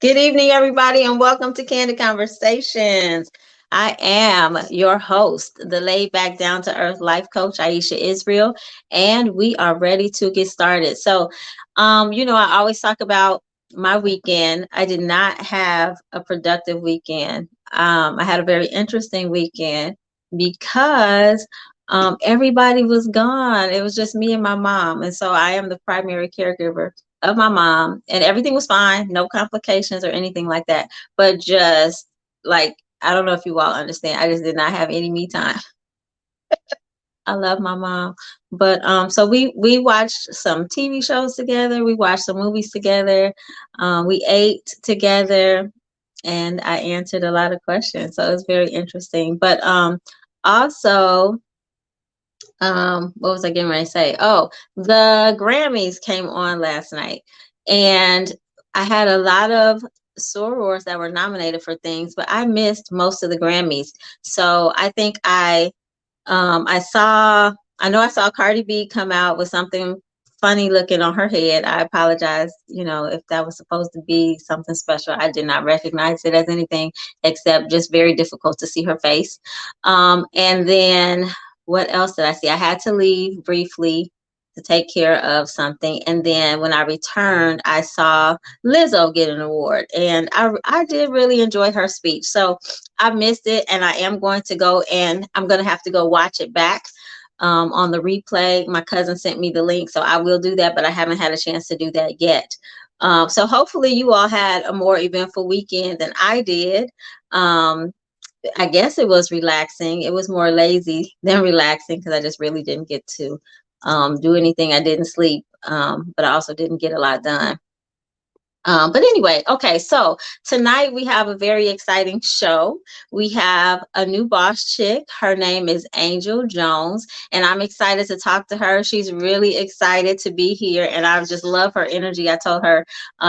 Good evening, everybody, and welcome to Candid Conversations. I am your host, the laid back, down to earth life coach, Aisha isReal, and we are ready to get started. I always talk about my weekend. I did not have a productive weekend. I had a very interesting weekend because everybody was gone. It was just me and my mom. And so I am the primary caregiver of my mom, and everything was fine, no complications or anything like that. But just like, I don't know if you all understand, I just did not have any me time. I love my mom. But so we watched some TV shows together, we watched some movies together, we ate together, and I answered a lot of questions. So it was very interesting. But also, what was I getting ready to say? Oh, the Grammys came on last night, and I had a lot of sorors that were nominated for things, but I missed most of the Grammys. So I think I know I saw Cardi B come out with something funny looking on her head. I apologize, if that was supposed to be something special. I did not recognize it as anything except just very difficult to see her face. And then what else did I see? I had to leave briefly to take care of something. And then when I returned, I saw Lizzo get an award. And I did really enjoy her speech. So I missed it, and I am going to go, and I'm going to have to go watch it back on the replay. My cousin sent me the link, so I will do that, but I haven't had a chance to do that yet. So hopefully you all had a more eventful weekend than I did. I guess it was relaxing. It was more lazy than relaxing because I just really didn't get to do anything. I didn't sleep, but I also didn't get a lot done. But anyway, okay, so tonight we have a very exciting show. We have a new boss chick. Her name is Angel Jones, and I'm excited to talk to her. She's really excited to be here, and I just love her energy. I told her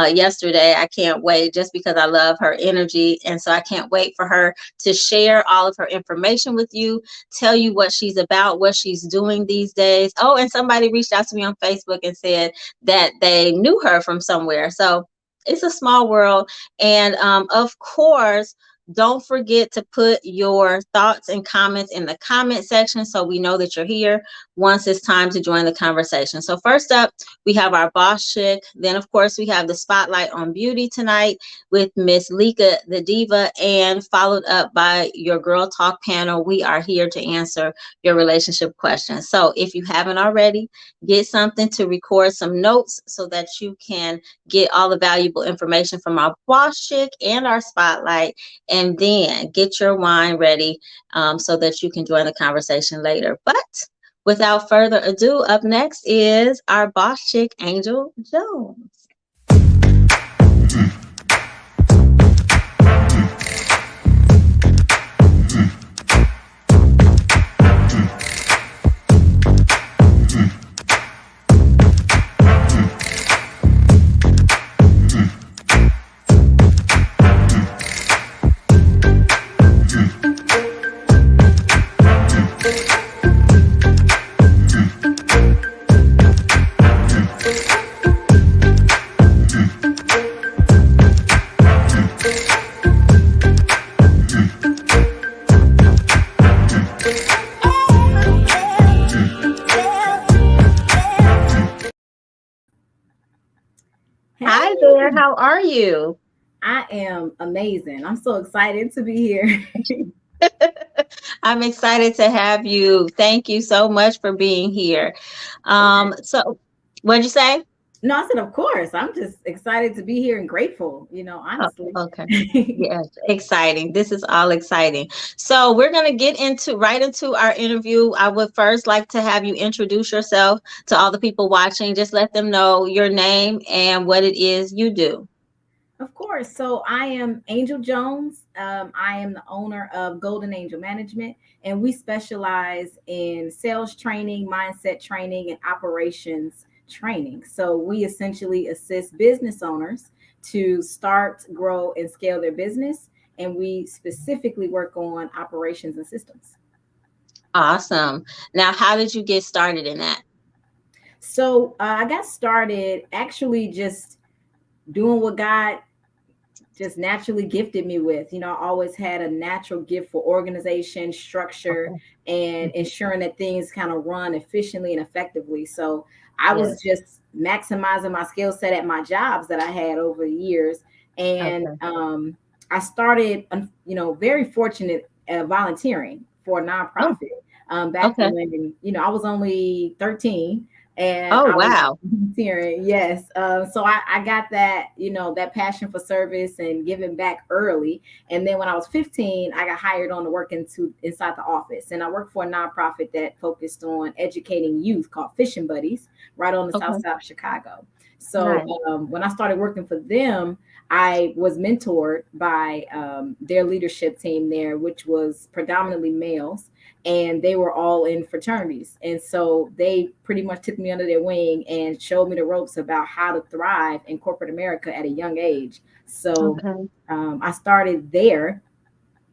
yesterday I can't wait, just because I love her energy, and so I can't wait for her to share all of her information with you, tell you what she's about, what she's doing these days. Oh, and somebody reached out to me on Facebook and said that they knew her from somewhere. So it's a small world. And of course, don't forget to put your thoughts and comments in the comment section so we know that you're here once it's time to join the conversation. So first up, we have our boss chick. Then, of course, we have the spotlight on beauty tonight with Miss Lika the Diva, and followed up by your Girl Talk panel. We are here to answer your relationship questions. So if you haven't already, get something to record some notes so that you can get all the valuable information from our boss chick and our spotlight, and then get your wine ready so that you can join the conversation later. But without further ado, up next is our boss chick, Angel Jones. Hi there, how are you? I am amazing. I'm so excited to be here. I'm excited to have you. Thank you so much for being here. So what'd you say? No, I said, of course. I'm just excited to be here and grateful, Oh, honestly. okay. Yes, exciting. This is all exciting. So we're going to get right into our interview. I would first like to have you introduce yourself to all the people watching. Just let them know your name and what it is you do. Of course. So I am Angel Jones. I am the owner of Golden Angel Management, and we specialize in sales training, mindset training, and operations training. So we essentially assist business owners to start, grow, and scale their business. And we specifically work on operations and systems. Awesome. Now, how did you get started in that? So I got started actually just doing what God just naturally gifted me with. I always had a natural gift for organization, structure, Okay. and Mhm. ensuring that things kind of run efficiently and effectively. So I was Yes. just maximizing my skill set at my jobs that I had over the years. And Okay. I started, very fortunate volunteering for a Oh, nonprofit back okay. when, I was only 13 and Oh, I was wow. volunteering. Yes. So I got that, that passion for service and giving back early. And then when I was 15, I got hired on to work inside the office. And I worked for a nonprofit that focused on educating youth called Fishing Buddies right on the south Okay. side of Chicago. So Nice. when I started working for them, I was mentored by their leadership team there, which was predominantly males, and they were all in fraternities. And so they pretty much took me under their wing and showed me the ropes about how to thrive in corporate America at a young age. So Okay. I started there,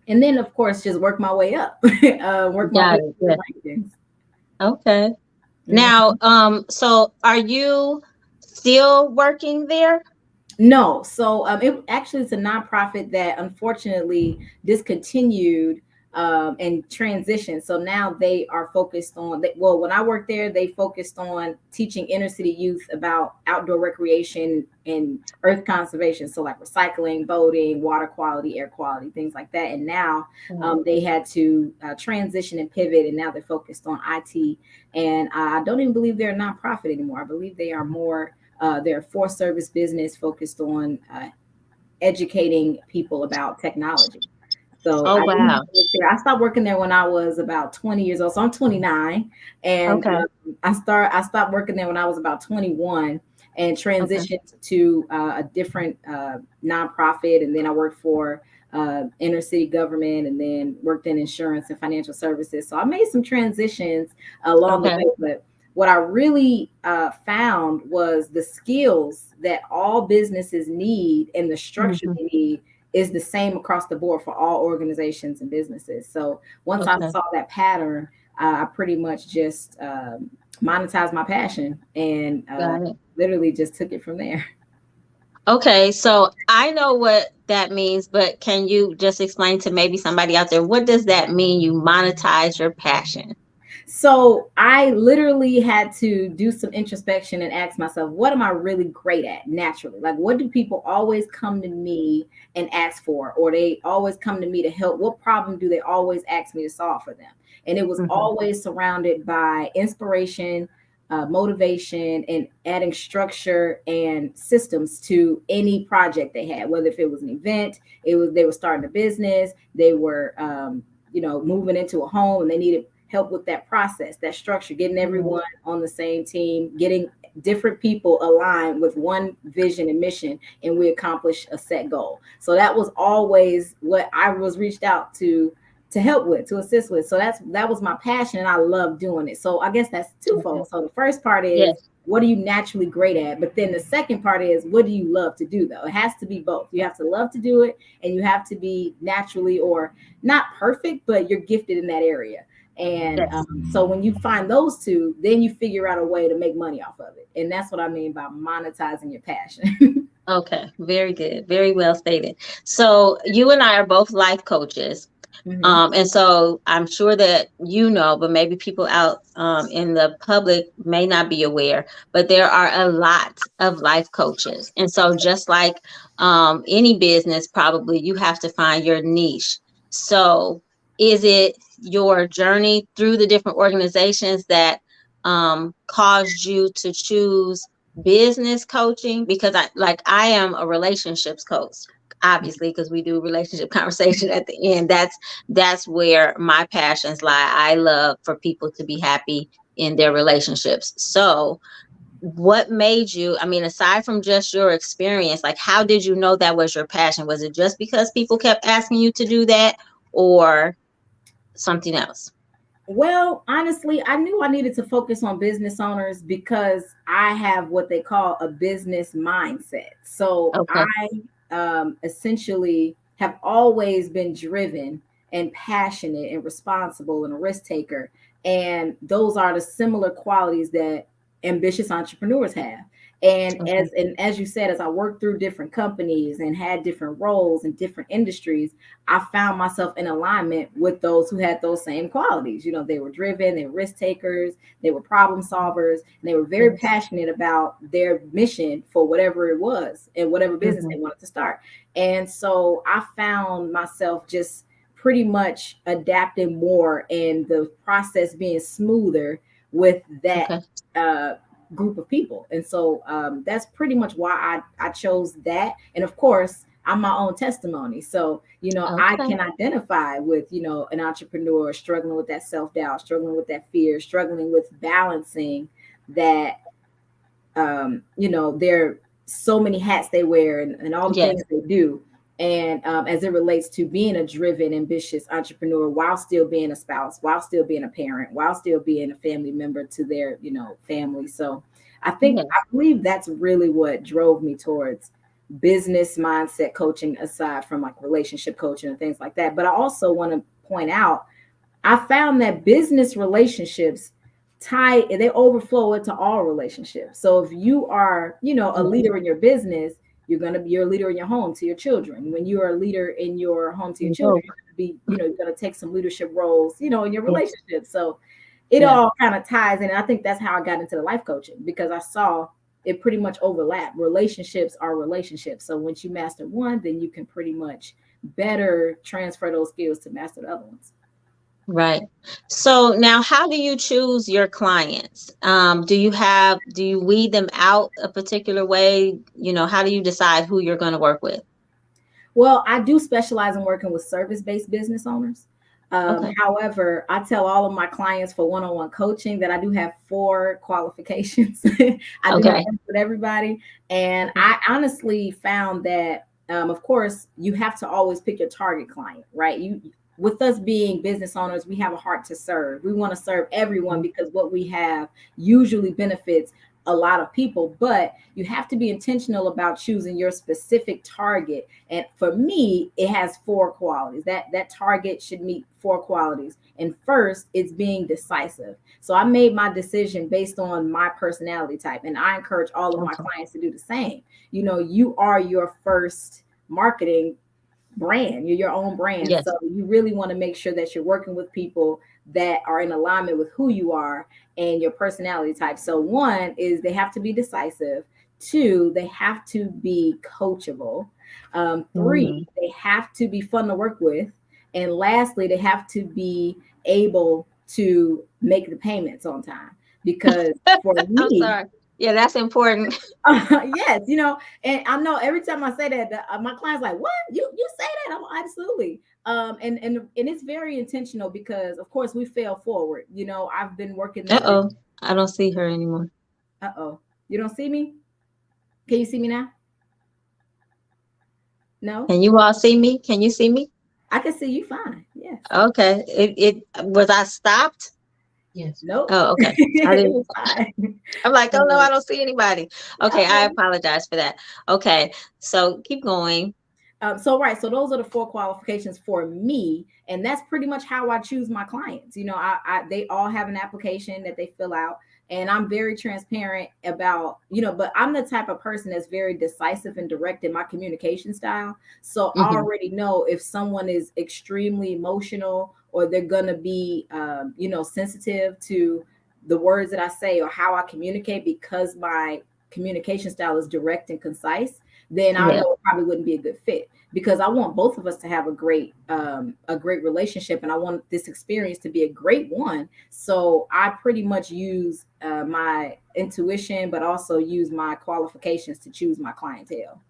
and then of course just work my way up, work my way Got up it. the Yeah. rankings. Okay. Mhm. Now, so are you still working there? No, so it actually it's a nonprofit that unfortunately discontinued and transitioned. So now they are focused on. Well, when I worked there, they focused on teaching inner city youth about outdoor recreation and earth conservation. So like recycling, boating, water quality, air quality, things like that. And now Mm. they had to transition and pivot, and now they're focused on IT. And I don't even believe they're a nonprofit anymore. I believe they are more they're a for service business focused on educating people about technology. So Oh, I didn't wow. work there. I stopped working there when I was about 20 years old. So I'm 29, and Okay. I stopped working there when I was about 21, and Okay. transitioned to a different nonprofit. And then I worked for inner city government, and then worked in insurance and financial services. So I made some transitions along the Okay. way, but what I really found was the skills that all businesses need and the structure Hmm. they need is the same across the board for all organizations and businesses. So once I Okay. saw that pattern, I pretty much just monetized my passion and Got it. literally just took it from there. Okay. So I know what that means, but can you just explain to maybe somebody out there, what does that mean? You monetize your passion? So I literally had to do some introspection and ask myself, what am I really great at naturally? Like, what do people always come to me and ask for, or they always come to me to help? What problem do they always ask me to solve for them? And it was Hmm. always surrounded by inspiration, motivation, and adding structure and systems to any project they had. Whether if it was an event, it was they were starting a business, they were moving into a home, and they needed help with that process, that structure, getting everyone on the same team, getting different people aligned with one vision and mission, and we accomplish a set goal. So that was always what I was reached out to help with, to assist with. So that was my passion, and I love doing it. So I guess that's Okay. twofold. So the first part is, Yes. what are you naturally great at? But then the second part is, what do you love to do, though? It has to be both. You have to love to do it, and you have to be naturally, or not perfect, but you're gifted in that area. And Yes. so when you find those two, then you figure out a way to make money off of it. And that's what I mean by monetizing your passion. Okay. Very good. Very well stated. So you and I are both life coaches. Hmm. And so I'm sure that you know, but maybe people out in the public may not be aware, but there are a lot of life coaches. And so just like any business, probably you have to find your niche. So is it your journey through the different organizations that caused you to choose business coaching? Because I am a relationships coach, obviously, because we do relationship conversation at the end. That's where my passions lie. I love for people to be happy in their relationships. So, what made you, I mean, aside from just your experience, like how did you know that was your passion? Was it just because people kept asking you to do that, or something else? Well, honestly, I knew I needed to focus on business owners because I have what they call a business mindset. So Okay. I essentially have always been driven and passionate and responsible and a risk taker. And those are the similar qualities that ambitious entrepreneurs have. And Okay. as you said, as I worked through different companies and had different roles in different industries, I found myself in alignment with those who had those same qualities. You know, they were driven, they were risk takers, they were problem solvers, and they were very Yes. passionate about their mission for whatever it was and whatever business Hmm. they wanted to start. And so I found myself just pretty much adapting more and the process being smoother with that Okay. uh, group of people. And so that's pretty much why I chose that. And of course, I'm my own testimony. So, you know, I Okay. can identify with, you know, an entrepreneur struggling with that self doubt, struggling with that fear, struggling with balancing that, you know, there are so many hats they wear and all the things Yes. they do. And as it relates to being a driven, ambitious entrepreneur while still being a spouse, while still being a parent, while still being a family member to their, you know, family. So I Yes. believe that's really what drove me towards business mindset coaching, aside from like relationship coaching and things like that. But I also want to point out I found that business relationships tie they overflow into all relationships. So if you are, you know, a Yes. leader in your business, you're a leader in your home to your children. When you are a leader in your home to your You children, hope. you're gonna be, you know, you're gonna take some leadership roles, you know, in your Yes. relationship. So it Yeah. all kind of ties in. And I think that's how I got into the life coaching because I saw it pretty much overlap. Relationships are relationships. So once you master one, then you can pretty much better transfer those skills to master the other ones. Right. So now, how do you choose your clients? Do you weed them out a particular way? You know, how do you decide who you're going to work with? Well, I do specialize in working with service-based business owners. Okay. However, I tell all of my clients for one-on-one coaching that I do have four qualifications. I do not Okay. work with everybody, and Okay. I honestly found that, of course, you have to always pick your target client, right? You, with us being business owners, we have a heart to serve. We want to serve everyone because what we have usually benefits a lot of people, but you have to be intentional about choosing your specific target. And for me, it has four qualities. That target should meet four qualities. And first, it's being decisive. So I made my decision based on my personality type, and I encourage all of my Okay. clients to do the same. You know, you are your first marketing brand. You're your own brand. Yes. So you really want to make sure that you're working with people that are in alignment with who you are and your personality type. So one is they have to be decisive. Two, they have to be coachable. Mm. Three, they have to be fun to work with. And lastly, they have to be able to make the payments on time. Because for I'm me, sorry. Yeah, that's important. yes, you know, and I know every time I say that, my clients like, "What you say that?" I'm absolutely, and it's very intentional because, of course, we fail forward. You know, I've been working this business. Uh-oh. I don't see her anymore. Uh-oh, you don't see me? Can you see me now? No, Can you all see me? Can you see me? I can see you fine. Yes. Okay. It was I stopped? Yes. Nope. Oh, okay. I It didn't. was fine. I'm like, oh no, Um, I don't see anybody. Okay, I uh-oh. apologize for that. Okay, so keep going. So right, so those are the four qualifications for me, and that's pretty much how I choose my clients. You know, they all have an application that they fill out, and I'm very transparent about, you know, but I'm the type of person that's very decisive and direct in my communication style. So I Hmm. already know if someone is extremely emotional or they're gonna be, you know, sensitive to the words that I say or how I communicate because my communication style is direct and concise, then I Yeah. know it probably wouldn't be a good fit because I want both of us to have a great relationship and I want this experience to be a great one. So I pretty much use my intuition, but also use my qualifications to choose my clientele.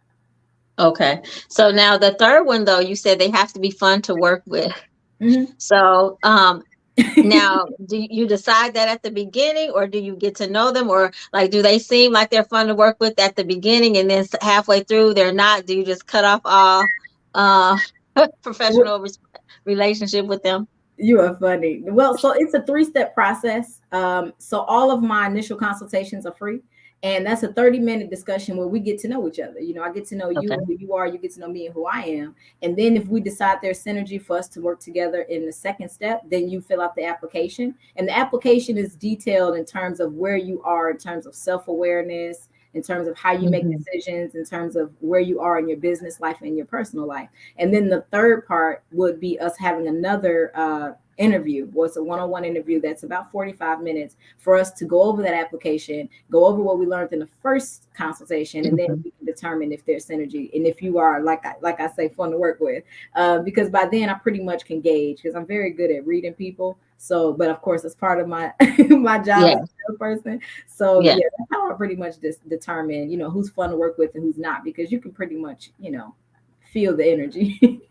Okay. So now the third one though, you said they have to be fun to work with. Mhm. So now do you decide that at the beginning or do you get to know them or like do they seem like they're fun to work with at the beginning and then halfway through they're not? Do you just cut off all uh professional relationship with them? You are funny. Well, so it's a three-step process. So all of my initial consultations are free. And that's a 30-minute discussion where we get to know each other. You know, I get to know you Okay. and who you are, you get to know me and who I am. And then if we decide there's synergy for us to work together in the second step, then you fill out the application. And the application is detailed in terms of where you are, in terms of self-awareness, in terms of how you make Mhm. decisions, in terms of where you are in your business life and your personal life. And then the third part would be us having another interview. Well, it's a one-on-one interview that's about 45 minutes for us to go over that application, go over what we learned in the first consultation, and then Mhm. we can determine if there's synergy and if you are, like I say, fun to work with. Because by then I pretty much can gauge, because I'm very good at reading people. So, but of course, it's part of my my job as Yeah. a salesperson. So Yeah. yeah, that's how I pretty much just determine, who's fun to work with and who's not, because you can pretty much, feel the energy.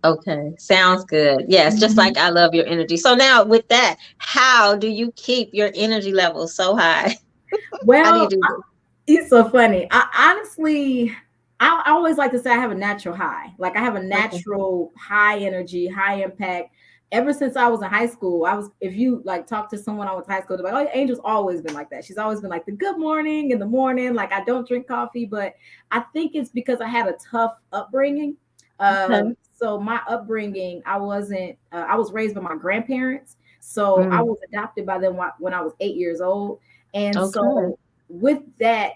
Okay. Sounds good. Yes, just like I love your energy. So now with that, how do you keep your energy levels so high? How do you Well, do this? it's so funny. I honestly, I always like to say I have a natural high. Like I have a Okay. natural high energy, high impact. Ever since I was in high school, if you like talk to someone I went to high school, they're like, oh, Angel's always been like that. She's always been like the good morning in the morning. Like I don't drink coffee, but I think it's because I had a tough upbringing. Okay. So my upbringing, I wasn't, I was raised by my grandparents. So I Mm. was adopted by them when I was 8 years old. And Okay. so with that,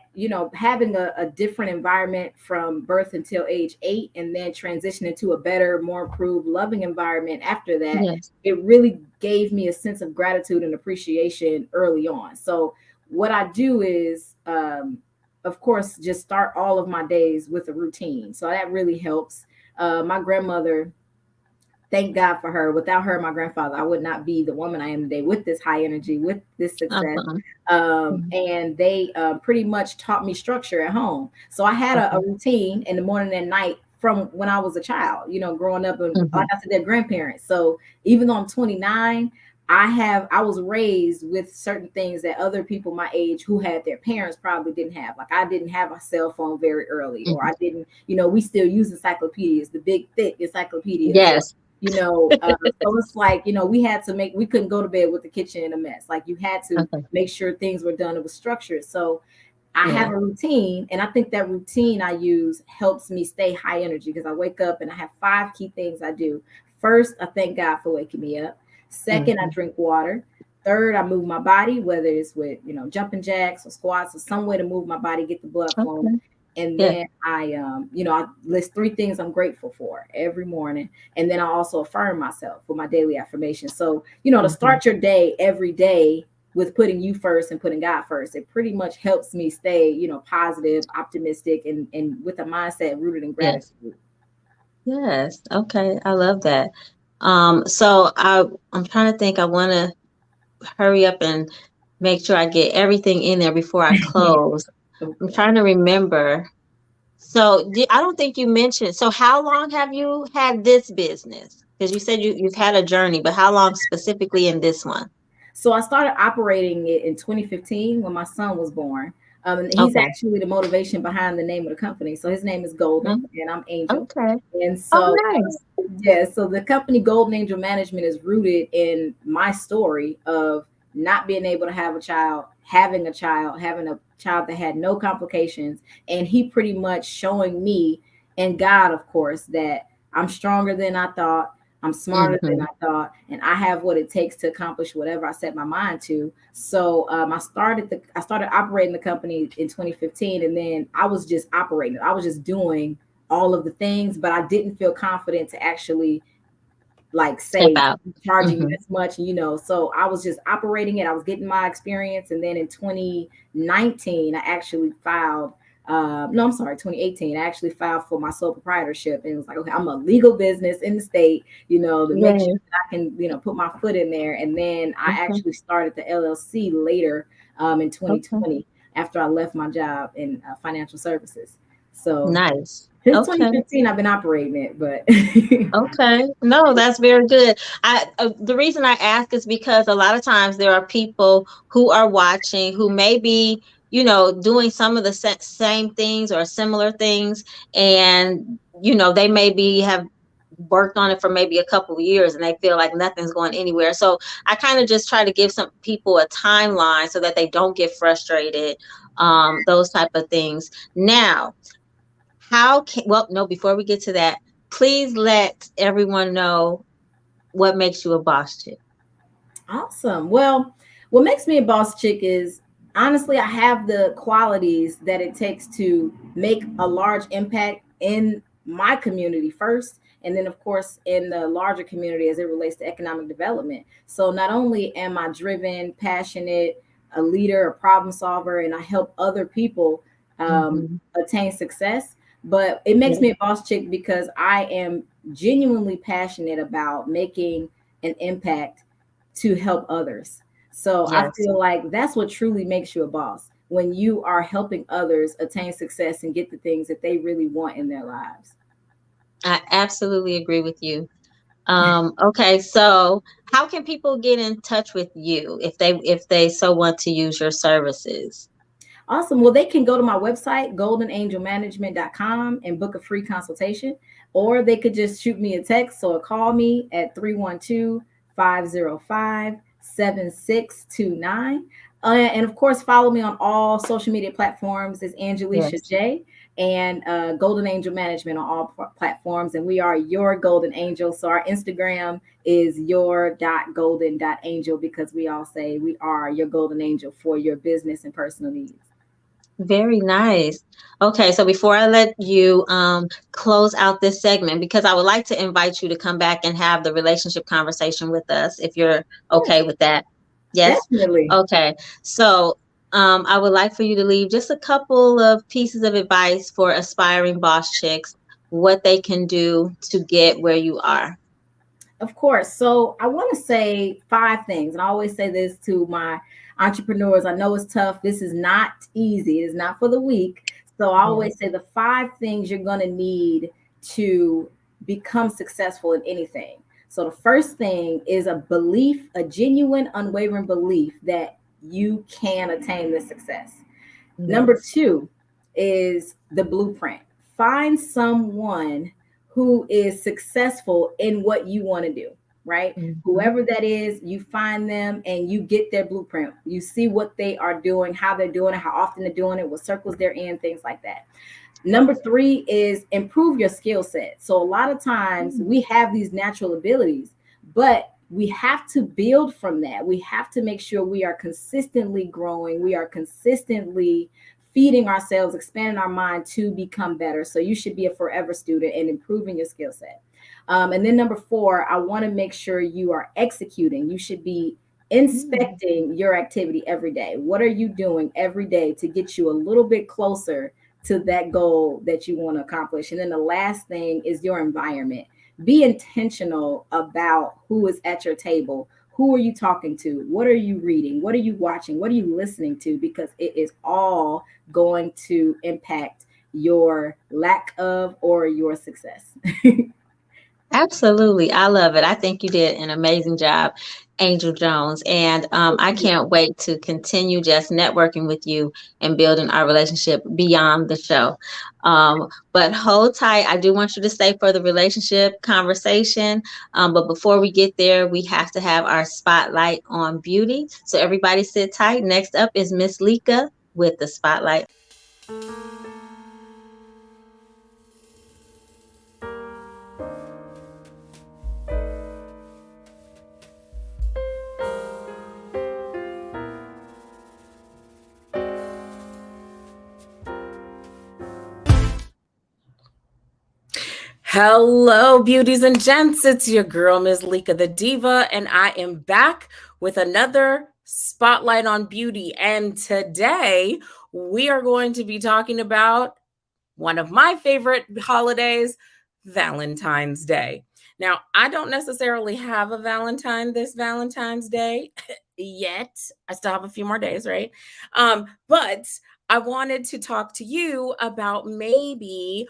having a different environment from birth until age 8, and then transitioning to a better, more improved, loving environment after that, Yes. it really gave me a sense of gratitude and appreciation early on. So what I do is, of course, just start all of my days with a routine. So that really helps. My grandmother, thank God for her. Without her, my grandfather, I would not be the woman I am today with this high energy, with this success. Awesome. Mhm. And they pretty much taught me structure at home. So I had a Okay. routine in the morning and night from when I was a child, growing up. And like Mhm. I said, they're grandparents. So even though I'm 29, I was raised with certain things that other people my age who had their parents probably didn't have. Like I didn't have a cell phone very early, or Mhm. I didn't, we still use encyclopedias, the big thick encyclopedias, or Yes. so it's like, we couldn't go to bed with the kitchen in a mess. Like you had to Okay. make sure things were done, it was structured. So I have Yeah. a routine, and I think that routine I use helps me stay high energy, because I wake up and I have 5 key things I do. First, I thank God for waking me up. Second, I Mhm. drink water. Third, I move my body, whether it's with, jumping jacks or squats or some way to move my body, get the blood flowing. Okay. And Yeah. then I list 3 things I'm grateful for every morning. And then I also affirm myself with my daily affirmation. So, to Mhm. start your day every day with putting you first and putting God first, it pretty much helps me stay, positive, optimistic, and with a mindset rooted in Yes. gratitude. Yes. Okay. I love that. So I'm trying to think. I want to hurry up and make sure I get everything in there before I close. I'm Okay. trying to remember. So I don't think you mentioned. So how long have you had this business? Because you said you've had a journey, but how long specifically in this one? So I started operating it in 2015 when my son was born. And he's Okay. actually the motivation behind the name of the company. So his name is Golden, Mm. and I'm Angel. Okay. And Oh, so, nice. yeah, so the company Golden Angel Management is rooted in my story of not being able to have a child, having a child that had no complications. And he pretty much showing me, and God, of course, that I'm stronger than I thought. I'm smarter than Hmm. I thought, and I have what it takes to accomplish whatever I set my mind to. So I started operating the company in 2015, and then I was just operating. I was just doing all of the things, but I didn't feel confident to actually like Step say out. charging you Hmm. this much, so I was just operating it. I was getting my experience, and then in 2019 I actually filed, no, I'm sorry, 2018 I actually filed for my sole proprietorship, and it was like, okay, I'm a legal business in the state, to make sure Yay. that I can, put my foot in there. And then I Okay. actually started the LLC later, in Okay. 2020, after I left my job in financial services. So Nice. since Okay. 2015 I've been operating it, but Okay. No, that's very good. The reason I ask is because a lot of times there are people who are watching who may be, doing some of the same things or similar things, and they maybe have worked on it for maybe a couple of years and they feel like nothing's going anywhere. So I kind of just try to give some people a timeline so that they don't get frustrated, those type of things. Now, no, before we get to that, please let everyone know what makes you a boss chick. Awesome. Well, what makes me a boss chick is honestly, I have the qualities that it takes to make a large impact in my community first, and then of course in the larger community as it relates to economic development. So not only am I driven, passionate, a leader, a problem solver, and I help other people Mhm. attain success, but it makes Yeah. me a boss chick because I am genuinely passionate about making an impact to help others. So I Yes. feel like that's what truly makes you a boss, when you are helping others attain success and get the things that they really want in their lives. I absolutely agree with you. Okay, so how can people get in touch with you if they so want to use your services? Awesome. Well, they can go to my website, goldenangelmanagement.com, and book a free consultation, or they could just shoot me a text or call me at 312-505-7629. And of course, follow me on all social media platforms as Angelisha Yes. J, and Golden Angel Management on all platforms. And we are your Golden Angel. So our Instagram is your.golden.angel, because we all say we are your Golden Angel for your business and personal needs. Very nice. Okay, so before I let you close out this segment, because I would like to invite you to come back and have the relationship conversation with us, if you're Yes, okay with that. Yes? definitely. Okay. So I would like for you to leave just a couple of pieces of advice for aspiring boss chicks, what they can do to get where you are. Of course. So I want to say five things. And I always say this to my entrepreneurs. I know it's tough. This is not easy. It is not for the weak. So I Yes. always say the five things you're going to need to become successful in anything. So the first thing is a belief, a genuine, unwavering belief that you can attain this success. Number Yes. two is the blueprint. Find someone who is successful in what you want to do, right? Mhm. Whoever that is, you find them and you get their blueprint. You see what they are doing, how they're doing it, how often they're doing it, what circles they're in, things like that. Number three is improve your skill set. So a lot of times we have these natural abilities, but we have to build from that. We have to make sure we are consistently growing. We are consistently feeding ourselves, expanding our mind to become better. So you should be a forever student and improving your skill set. And then number four, I want to make sure you are executing. You should be Mhm. inspecting your activity every day. What are you doing every day to get you a little bit closer to that goal that you want to accomplish? And then the last thing is your environment. Be intentional about who is at your table. Who are you talking to? What are you reading? What are you watching? What are you listening to? Because it is all going to impact your lack of or your success. Absolutely. I love it. I think you did an amazing job, Angel Jones. And I can't wait to continue just networking with you and building our relationship beyond the show. But hold tight. I do want you to stay for the relationship conversation. But before we get there, we have to have our spotlight on beauty. So everybody sit tight. Next up is Miss Lika with the spotlight. Hello, beauties and gents. It's your girl, Ms. Lika the Diva, and I am back with another spotlight on beauty. And today we are going to be talking about one of my favorite holidays, Valentine's Day. Now, I don't necessarily have a Valentine this Valentine's Day yet. I still have a few more days, right? But I wanted to talk to you about maybe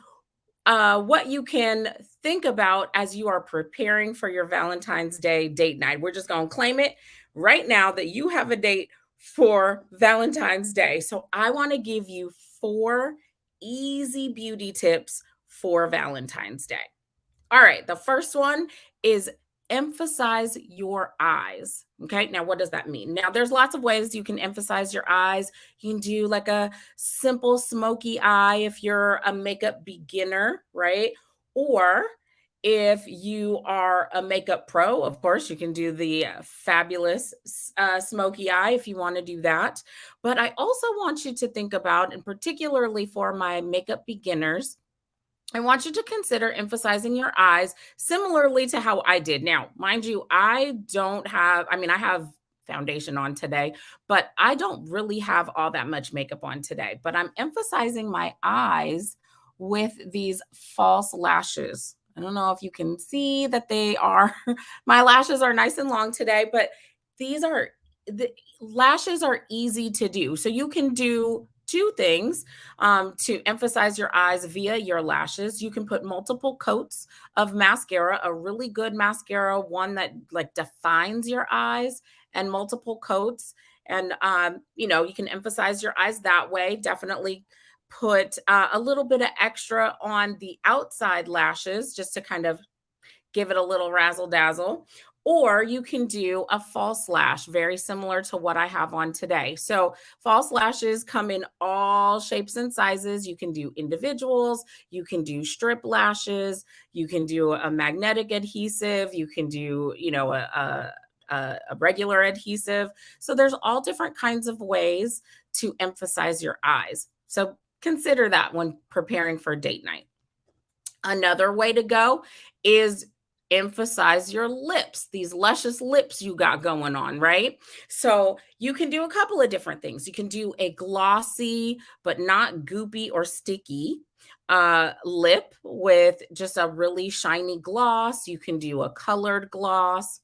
what you can think about as you are preparing for your Valentine's Day date night. We're just going to claim it right now that you have a date for Valentine's Day. So I want to give you 4 easy beauty tips for Valentine's Day. All right, the first one is emphasize your eyes. Okay, now what does that mean? Now, there's lots of ways you can emphasize your eyes. You can do like a simple smoky eye if you're a makeup beginner, right? Or If you are a makeup pro, of course, you can do the fabulous smoky eye if you want to do that. But I also want you to think about, and particularly for my makeup beginners, I want you to consider emphasizing your eyes similarly to how I did. Now, mind you, I have foundation on today, but I don't really have all that much makeup on today. But I'm emphasizing my eyes with these false lashes. I don't know if you can see that my lashes are nice and long today, but the lashes are easy to do. So you can do two things to emphasize your eyes via your lashes. You can put multiple coats of mascara, a really good mascara, one that like defines your eyes, and multiple coats. And, you can emphasize your eyes that way. Definitely put a little bit of extra on the outside lashes just to kind of give it a little razzle dazzle. Or you can do a false lash, very similar to what I have on today. So false lashes come in all shapes and sizes. You can do individuals, you can do strip lashes, you can do a magnetic adhesive, you can do, a regular adhesive. So there's all different kinds of ways to emphasize your eyes. So consider that when preparing for date night. Another way to go is emphasize your lips, these luscious lips you got going on, right? So you can do a couple of different things. You can do a glossy, but not goopy or sticky lip with just a really shiny gloss. You can do a colored gloss.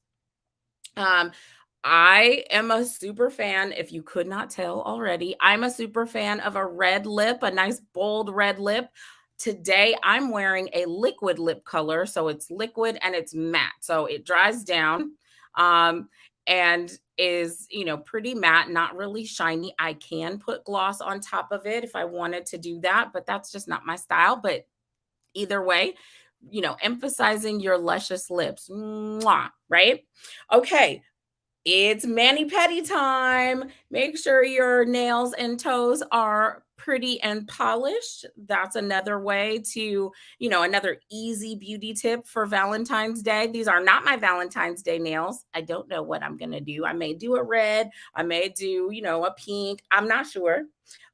I am a super fan, if you could not tell already, I'm a super fan of a red lip, a nice bold red lip. Today, I'm wearing a liquid lip color. So it's liquid and it's matte. So it dries down and is, pretty matte, not really shiny. I can put gloss on top of it if I wanted to do that, but that's just not my style. But either way, emphasizing your luscious lips, mwah, right? Okay. It's mani-pedi time. Make sure your nails and toes are pretty and polished. That's another way to, another easy beauty tip for Valentine's Day. These are not my Valentine's Day nails. I don't know what I'm going to do. I may do a red. I may do, a pink. I'm not sure.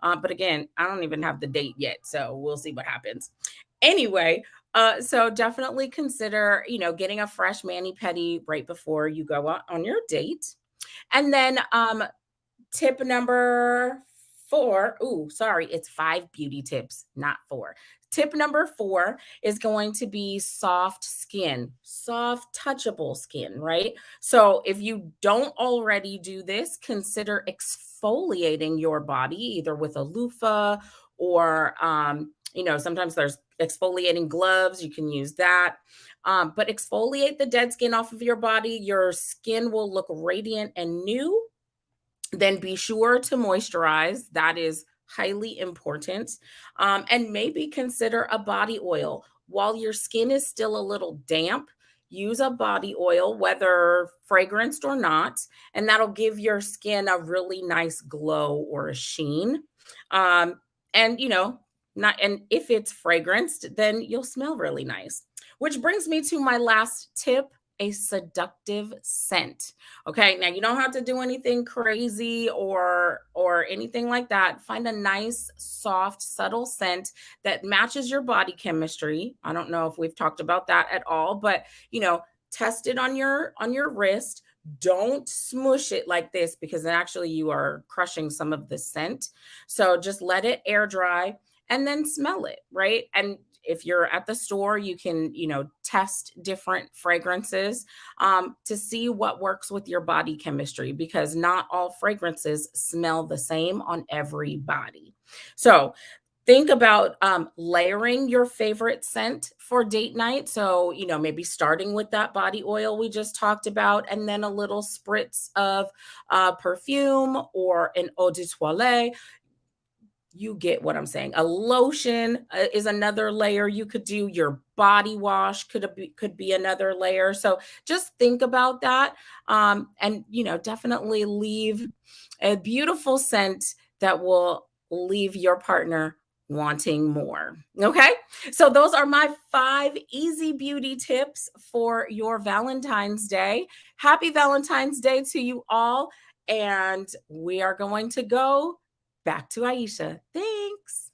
But again, I don't even have the date yet. So we'll see what happens. Anyway, so definitely consider, getting a fresh mani-pedi right before you go on your date. And then tip number 4. It's 5 beauty tips, not 4. Tip number 4 is going to be soft skin, soft, touchable skin, right? So if you don't already do this, consider exfoliating your body either with a loofah or, sometimes there's exfoliating gloves. You can use that. But exfoliate the dead skin off of your body. Your skin will look radiant and new. Then be sure to moisturize. That is highly important. And maybe consider a body oil. While your skin is still a little damp, use a body oil, whether fragranced or not, and that'll give your skin a really nice glow or a sheen. And if it's fragranced, then you'll smell really nice. Which brings me to my last tip, a seductive scent. Okay, now you don't have to do anything crazy or anything like that. Find a nice, soft, subtle scent that matches your body chemistry. I don't know if we've talked about that at all, but test it on your wrist. Don't smush it like this because then actually you are crushing some of the scent. So just let it air dry and then smell it, right? And if you're at the store, you can, test different fragrances to see what works with your body chemistry, because not all fragrances smell the same on every body. So think about layering your favorite scent for date night. So, maybe starting with that body oil we just talked about, and then a little spritz of perfume or an eau de toilette. You get what I'm saying. A lotion is another layer you could do. Your body wash could be another layer. So just think about that, and definitely leave a beautiful scent that will leave your partner wanting more. Okay. So those are my 5 easy beauty tips for your Valentine's Day. Happy Valentine's Day to you all. And we are going to go back to Aisha. Thanks.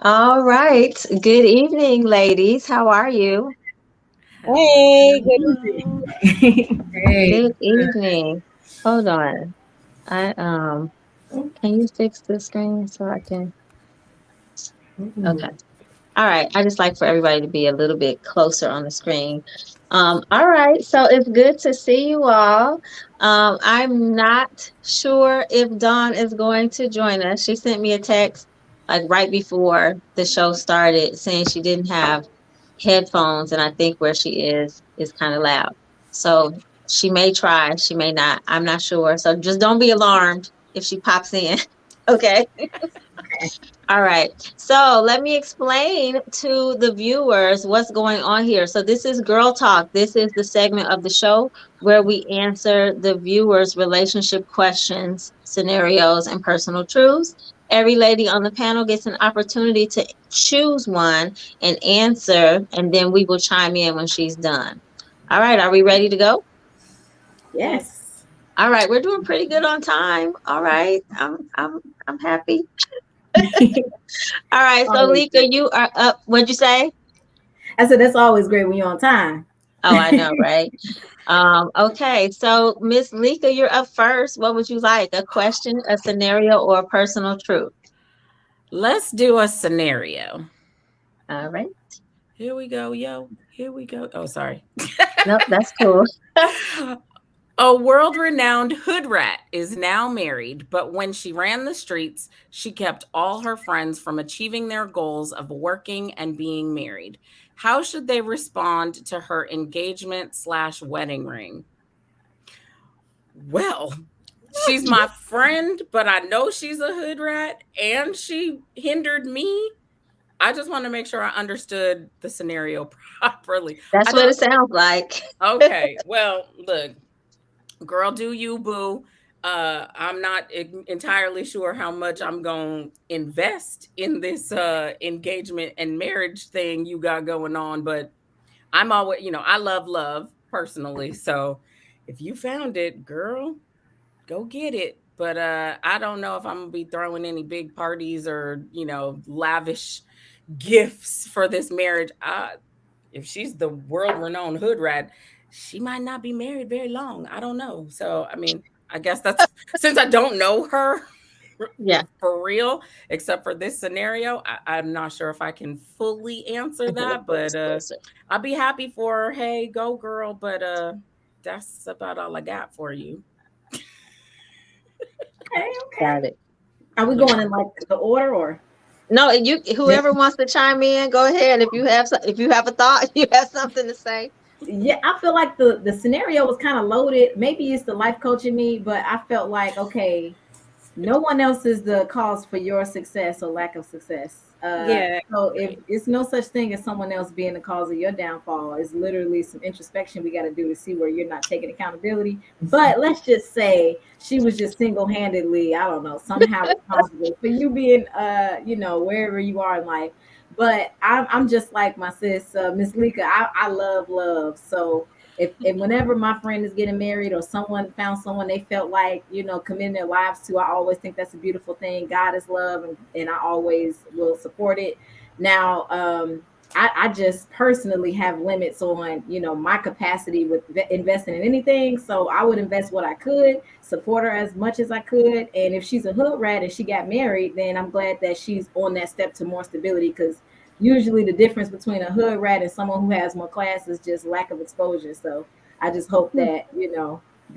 All right. Good evening, ladies. How are you? Hey, good evening. Good evening. Hold on. I can you fix the screen so I can okay. All right. I just like for everybody to be a little bit closer on the screen. All right. So it's good to see you all. I'm not sure if Dawn is going to join us. She sent me a text like right before the show started saying she didn't have headphones, and I think where she is kind of loud. So she may try, she may not. I'm not sure. So just don't be alarmed if she pops in. Okay. All right. So let me explain to the viewers what's going on here. So this is Girl Talk. This is the segment of the show where we answer the viewers' relationship questions, scenarios, and personal truths. Every lady on the panel gets an opportunity to choose one and answer, and then we will chime in when she's done. All right. Are we ready to go? Yes. All right. We're doing pretty good on time. All right. I'm happy. All right, so Lika, you are up. What'd you say? I said that's always great when you're on time. Oh, I know, right? Okay, so Miss Lika, you're up first. What would you like? A question, a scenario, or a personal truth? Let's do a scenario. All right. Here we go, yo. Here we go. Oh, sorry. Nope, that's cool. A world-renowned hood rat is now married, but when she ran the streets, she kept all her friends from achieving their goals of working and being married. How should they respond to her engagement/wedding ring? Well, she's my friend, but I know she's a hood rat and she hindered me. I just want to make sure I understood the scenario properly. That's what it sounds like. Okay, well, look. Girl, do you, boo. I'm not entirely sure how much I'm going to invest in this engagement and marriage thing you got going on, but I'm always, I love love personally. So if you found it, girl, go get it. But I don't know if I'm going to be throwing any big parties or, lavish gifts for this marriage. If she's the world-renowned hood rat, she might not be married very long. I don't know. So, I mean, I guess that's since I don't know her for real, except for this scenario, I'm not sure if I can fully answer that, but I'll be happy for her. Hey, go girl. But that's about all I got for you. Okay. Got it. Are we going in like the order or? No, whoever wants to chime in, go ahead. If you have a thought, you have something to say. Yeah, I feel like the scenario was kind of loaded. Maybe it's the life coach in me, but I felt like, okay, no one else is the cause for your success or lack of success. So if it's no such thing as someone else being the cause of your downfall, it's literally some introspection we got to do to see where you're not taking accountability. But let's just say she was just single-handedly, I don't know, somehow responsible for you being, wherever you are in life. But I'm just like my sis, Miss Lika. I love. So if whenever my friend is getting married or someone found someone they felt like, committing their lives to, I always think that's a beautiful thing. God is love, and I always will support it. Now, I just personally have limits on, my capacity with investing in anything. So I would invest what I could, support her as much as I could. And if she's a hood rat and she got married, then I'm glad that she's on that step to more stability, because usually the difference between a hood rat and someone who has more class is just lack of exposure. So I just hope that,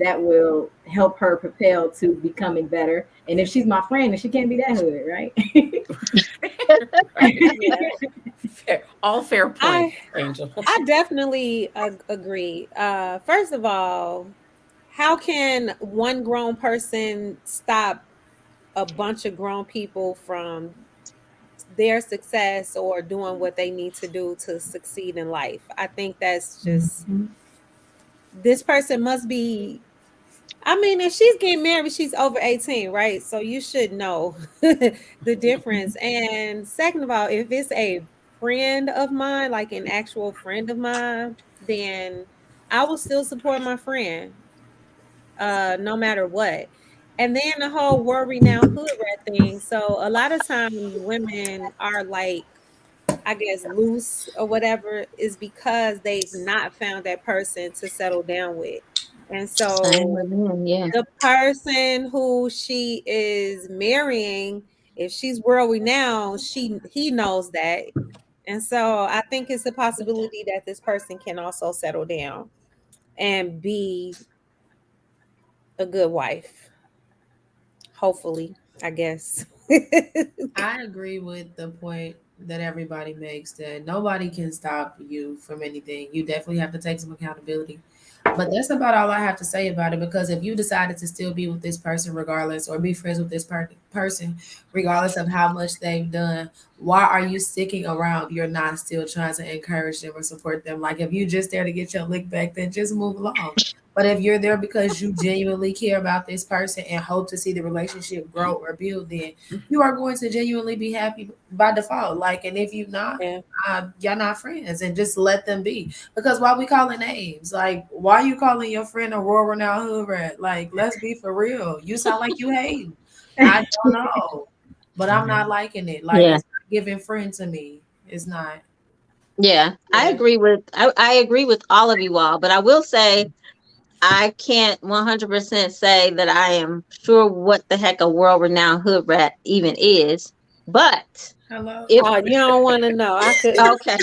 that will help her propel to becoming better. And if she's my friend, then she can't be that hood, right? Fair. All fair points, Angel. I definitely agree. First of all, how can one grown person stop a bunch of grown people from their success or doing what they need to do to succeed in life? I think that's just, this person must be, I mean, if she's getting married, she's over 18, right? So you should know the difference. And second of all, if it's a friend of mine, like an actual friend of mine, then I will still support my friend, no matter what. And then the whole world renowned hood rat thing. So a lot of times women are like, I guess, loose or whatever, is because they've not found that person to settle down with. And so Yeah. the person who she is marrying, if she's world renowned, he knows that. And so I think it's a possibility that this person can also settle down and be a good wife. Hopefully, I guess. I agree with the point that everybody makes, that nobody can stop you from anything. You definitely have to take some accountability. But that's about all I have to say about it, because if you decided to still be with this person regardless, or be friends with this person regardless of how much they've done, why are you sticking around if you're not still trying to encourage them or support them? Like, if you just there to get your lick back, then just move along. But if you're there because you genuinely care about this person and hope to see the relationship grow or build, then you are going to genuinely be happy by default. Like, and if you're not, Yeah. y'all not friends, and just let them be. Because why we calling names? Like, why you calling your friend a world renowned hood rat? Like, let's be for real. You sound like you hate. I don't know, but I'm not liking it. Like, Yeah. it's not giving friend to me. It's not. Yeah. I agree with I agree with all of you all, but I will say I can't 100% say that I am sure what the heck a world renowned hood rat even is. But Hello. if Oh, you don't want to know. I could. okay,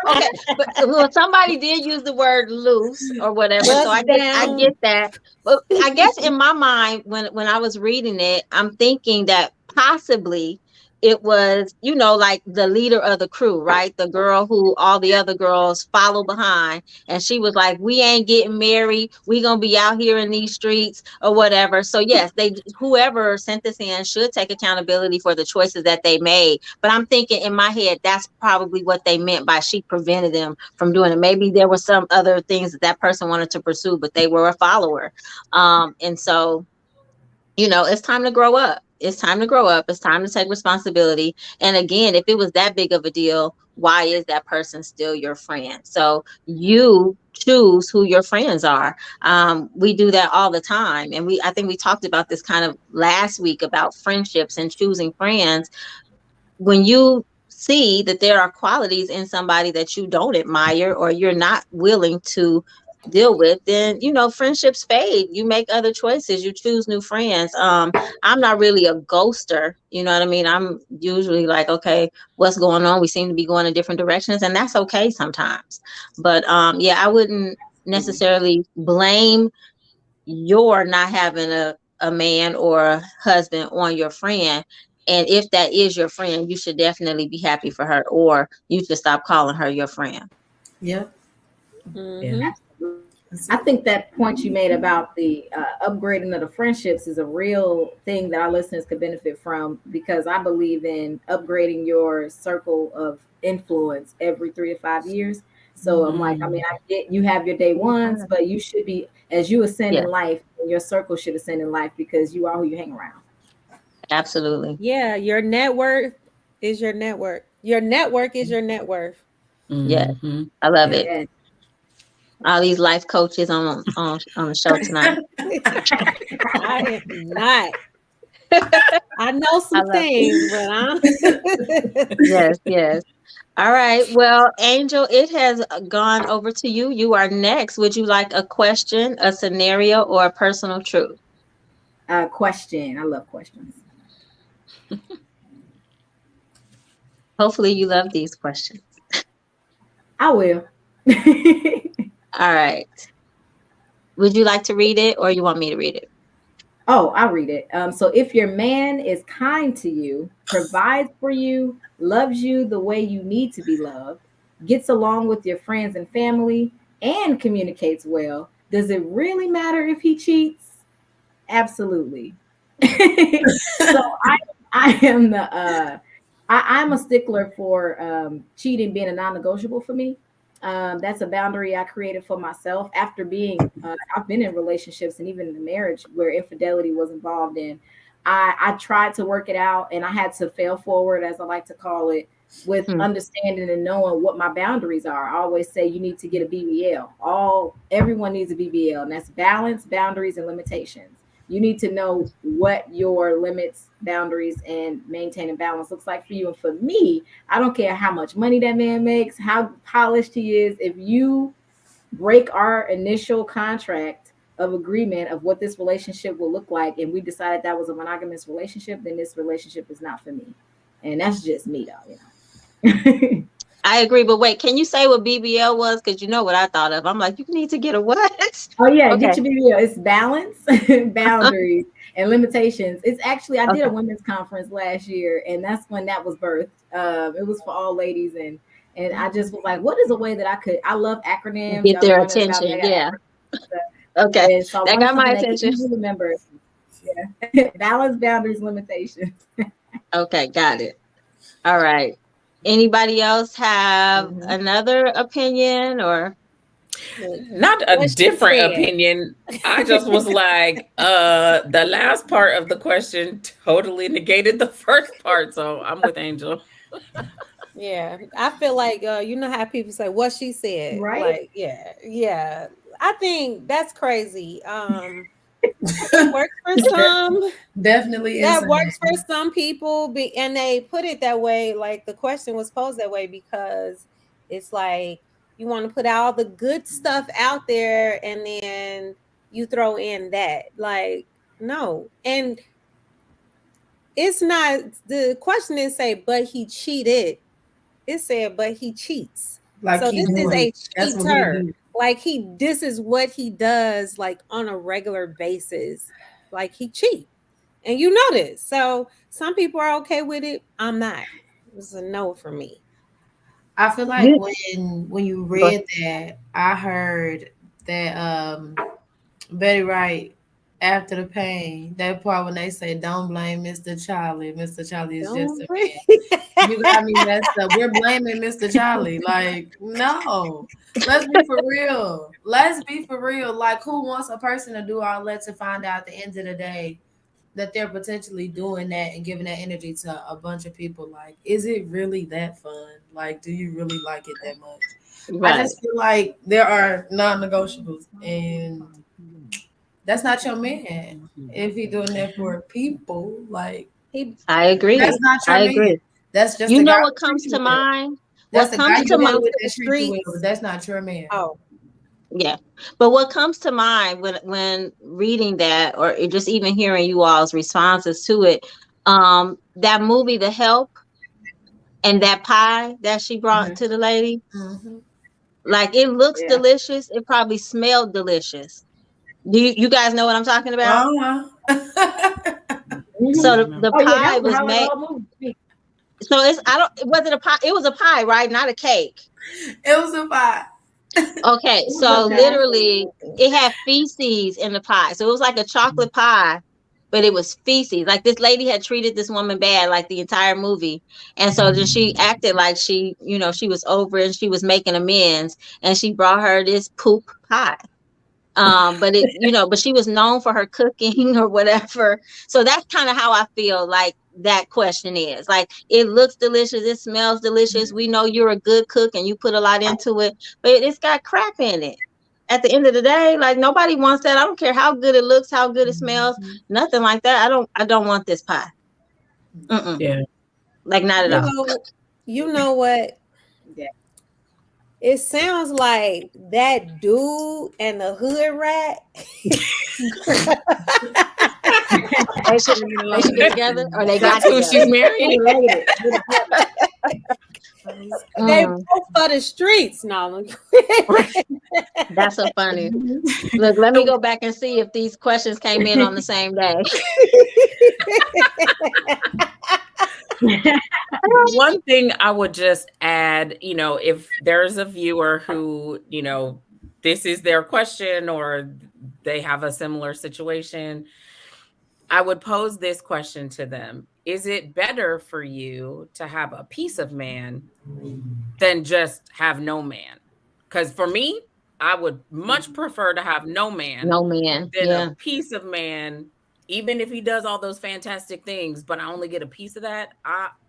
okay, but well, somebody did use the word loose or whatever, so Bust I down. get that. But I guess in my mind, when I was reading it, I'm thinking that possibly it was, like the leader of the crew, right? The girl who all the other girls follow behind, and she was like, "We ain't getting married. We gonna be out here in these streets or whatever." So yes, whoever sent this in should take accountability for the choices that they made. But I'm thinking in my head, that's probably what they meant by she prevented them from doing it. Maybe there were some other things that person wanted to pursue, but they were a follower. And so, it's time to grow up. It's time to grow up. It's time to take responsibility. And again, if it was that big of a deal, why is that person still your friend? So you choose who your friends are. We do that all the time. And I think we talked about this kind of last week about friendships and choosing friends. When you see that there are qualities in somebody that you don't admire or you're not willing to deal with, then friendships fade. You make other choices, you choose new friends. I'm not really a ghoster, you know what I mean? I'm usually like, okay, what's going on? We seem to be going in different directions, and that's okay sometimes. But yeah, I wouldn't necessarily blame your not having a man or a husband on your friend. And if that is your friend, you should definitely be happy for her, or you should stop calling her your friend. Yep. Mhm. I think that point you made about the upgrading of the friendships is a real thing that our listeners could benefit from, because I believe in upgrading your circle of influence every 3 to 5 years. So I'm like, I mean, I get you have your day ones, but you should be, as you ascend Yeah, in life, your circle should ascend in life, because you are who you hang around. absolutely. Yeah, your net worth is your network. Your network is your net worth. Yes, Mhm. I love Yeah. it. Yeah. All these life coaches on the show tonight. I am not. I know some love things, but I'm Yes, yes. All right. Well, Angel, it has gone over to you. You are next. Would you like a question, a scenario, or a personal truth? Question. I love questions. Hopefully, you love these questions. I will. All right. Would you like to read it, or you want me to read it? Oh, I'll read it. So if your man is kind to you, provides for you, loves you the way you need to be loved, gets along with your friends and family, and communicates well, does it really matter if he cheats? Absolutely. So I am I'm a stickler for cheating being a non-negotiable for me. That's a boundary I created for myself after being. I've been in relationships and even in a marriage where infidelity was involved in. I tried to work it out, and I had to fail forward, as I like to call it, with Hmm. understanding and knowing what my boundaries are. I always say you need to get a BBL. Everyone needs a BBL, and that's balance, boundaries, and limitations. You need to know what your limits, boundaries, and maintaining balance looks like for you. And for me, I don't care how much money that man makes, how polished he is. If you break our initial contract of agreement of what this relationship will look like, and we decided that was a monogamous relationship, then this relationship is not for me. And that's just me, though. I agree, but wait, can you say what BBL was? Because you know what I thought of. I'm like, you need to get a what? Oh yeah, Okay. get your BBL. It's balance, boundaries, and limitations. It's actually I did a Okay. women's conference last year, and that's when that was birthed. It was for all ladies, and I just was like, what is a way that I could? I love acronyms. Get Y'all know their women about me. attention. I got Yeah. acronyms, Okay. and so I That wanted got my something they could attention. easily remember. Yeah, balance, boundaries, limitations. Okay, got it. All right. Anybody else have Mhm. another opinion or? Not a what she different said. opinion. I just was like, the last part of the question totally negated the first part. So I'm with Angel. Yeah, I feel like you know how people say what she said. Right? Like, yeah. I think that's crazy. It works for some. Definitely is. That works for some people, and they put it that way. Like the question was posed that way because it's like you want to put all the good stuff out there, and then you throw in that. Like, no, and it's not. The question is say, but he cheated. It said, but he cheats. Like So he this do is it. a That's what he cheater. do. Like this is what he does, like on a regular basis. Like he cheat, and you know this. So some people are okay with it. I'm not. It's a no for me. I feel like You when you go read that, I heard that Betty Wright after the pain, that part when they say don't blame Mr. Charlie. Mr. Charlie is just Don't a bring. man. You got me messed up. We're blaming Mr. Charlie. Like, no. Let's be for real. Let's be for real. Like, who wants a person to do all that to find out at the end of the day that they're potentially doing that and giving that energy to a bunch of people? Like, is it really that fun? Like, do you really like it that much? I right. just feel like there are non-negotiables, and that's not your man if he doing that for people. Like, He I that's agree. not your I man. agree. That's just You a guy know who what treats comes you to well. mind? That's What the guy comes you to deal mind? belongs with to the that treats you well, but streets. that's not your man. Oh, Yeah. But what comes to mind when reading that or just even hearing you all's responses to it, that movie The Help and that pie that she brought Mhm. to the lady, Mm-hmm. like it looks Yeah. delicious. It probably smelled delicious. Do you guys know what I'm talking about? Uh-huh. So Mhm. the Oh yeah, pie that was the was highlight of made. the whole movie. So it's I don't was it a pie? It was a pie, right? Not a cake. It was a fight. Okay, It was so a pie. literally it had feces in the pie. So it was like a chocolate pie, but it was feces. Like this lady had treated this woman bad like the entire movie. And so then she acted like she was over and she was making amends and she brought her this poop pie. But but she was known for her cooking or whatever. So that's kind of how I feel like that question is. Like it looks delicious, it smells delicious. We know you're a good cook and you put a lot into it, but it's got crap in it. at the end of the day, like nobody wants that. I don't care how good it looks, how good it smells, nothing like that. I don't want this pie. Yeah. Like not at all. You know what? Yeah. It sounds like that dude and the hood rat. They should get together, or they got That's who together. she's married. They both for the streets. No, That's so funny. Look, let me go back and see if these questions came in on the same day. One thing I would just add, if there's a viewer who, this is their question or they have a similar situation, I would pose this question to them. Is it better for you to have a piece of man than just have no man? Because for me, I would much prefer to have no man than a piece of man, even if he does all those fantastic things, but I only get a piece of that.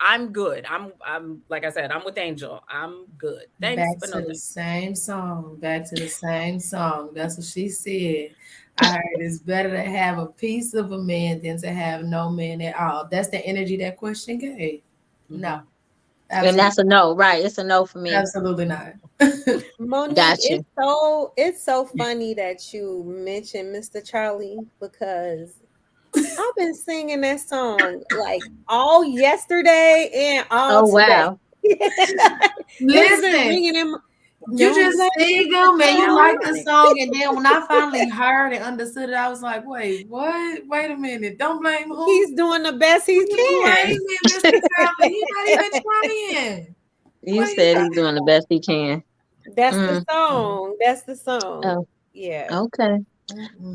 I'm good. I'm like I said, I'm with Angel. I'm good. Thanks. Back to the same song. That's what she said. I heard it's better to have a piece of a man than to have no man at all. That's the energy that question gave. No. Absolutely. And that's a no, right? It's a no for me. Absolutely not. Monique, Gotcha. It's so funny that you mentioned Mr. Charlie, because I've been singing that song like all yesterday and all today. Wow. Listen, you just sing them and you like the song, and then when I finally heard and understood it, I was like, wait, what? Wait a minute. Don't blame who? He's doing the best he can. Mr. Charlie. He's not even trying. You said he's doing the best he can. That's the song. That's the song. Oh. Yeah. Okay.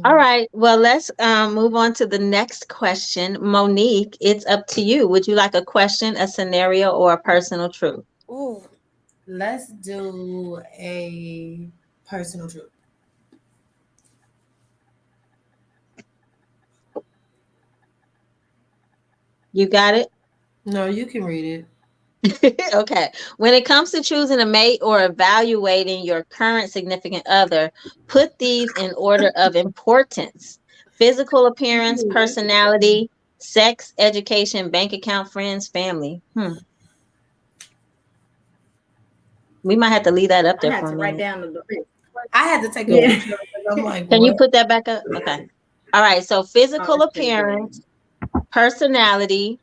All right. Well, let's move on to the next question. Monique, it's up to you. Would you like a question, a scenario, or a personal truth? Ooh. Let's do a personal truth. You got it? No, you can read it. Okay. When it comes to choosing a mate or evaluating your current significant other, put these in order of importance: physical appearance, personality, sex, education, bank account, friends, family. We might have to leave that up there for a minute. Write down the list. I had to take a picture. I'm like, can you put that back up? Okay. All right. So physical appearance, personality,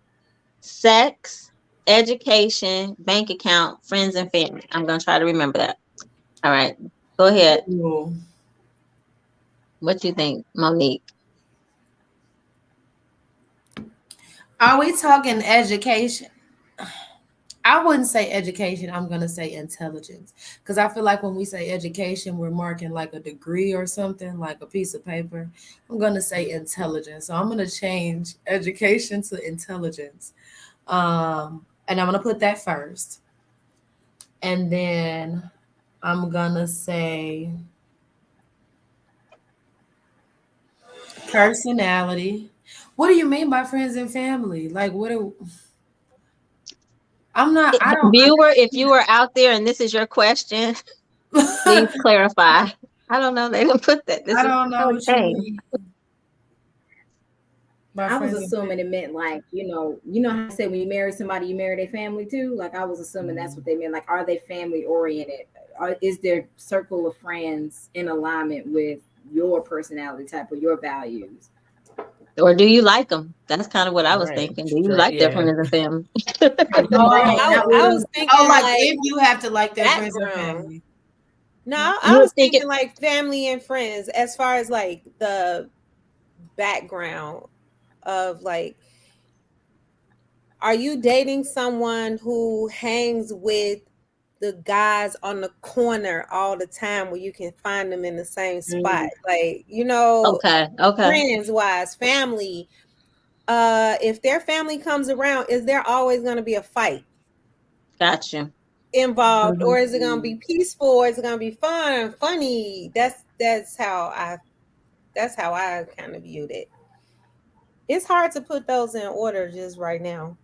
sex, education, bank account, friends, and family. I'm going to try to remember that. All right. Go ahead. Ooh. What you think, Monique? Are we talking education? I wouldn't say education. I'm going to say intelligence. Because I feel like when we say education, we're marking like a degree or something, like a piece of paper. I'm going to say intelligence. So I'm going to change education to intelligence. And I'm going to put that first. And then I'm going to say personality. What do you mean by friends and family? Like, what do... Viewer, if you are out there and this is your question, please clarify. I don't know. They didn't put that. I don't know what you mean. I was assuming it meant like, how I say when you marry somebody, you marry their family too. Like I was assuming that's what they meant. Like, are they family oriented? Is their circle of friends in alignment with your personality type or your values? Or do you like them? That's kind of what I was thinking. Do you like their friends and family? I was thinking, like if you have to like their friends and family. No, I was thinking like family and friends, as far as like the background of like, are you dating someone who hangs with the guys on the corner all the time where you can find them in the same spot? Like, okay. Friends wise, family. If their family comes around, is there always going to be a fight? Gotcha. Involved, or is it going to be peaceful, or is it going to be fun, funny? That's how I kind of viewed it. It's hard to put those in order just right now.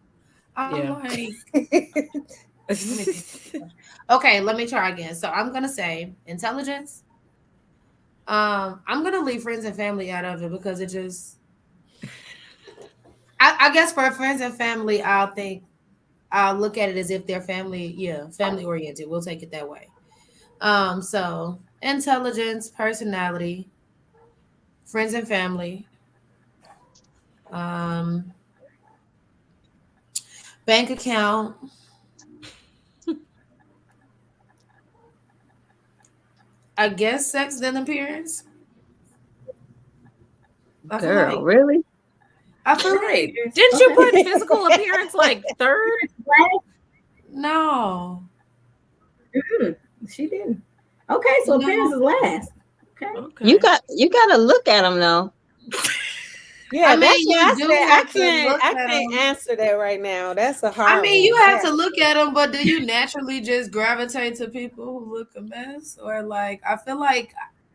Okay, let me try again. So I'm gonna say intelligence, I'm gonna leave friends and family out of it because it just. I guess for friends and family, I'll look at it as if they're family oriented. We'll take it that way. So intelligence, personality, friends and family, um, bank account. I guess sex then appearance. I feel Girl, like really? I feel Right. like Didn't you put physical appearance like third? no. She didn't. Okay, so No. appearance is last. Okay. Okay. You gotta look at them though. Yeah, I mean, that's you what I do said. have to look I at can't 'em. answer that right now. That's a hard I mean, you one. have to look at them, but do you naturally just gravitate to people who look a mess, or like I feel like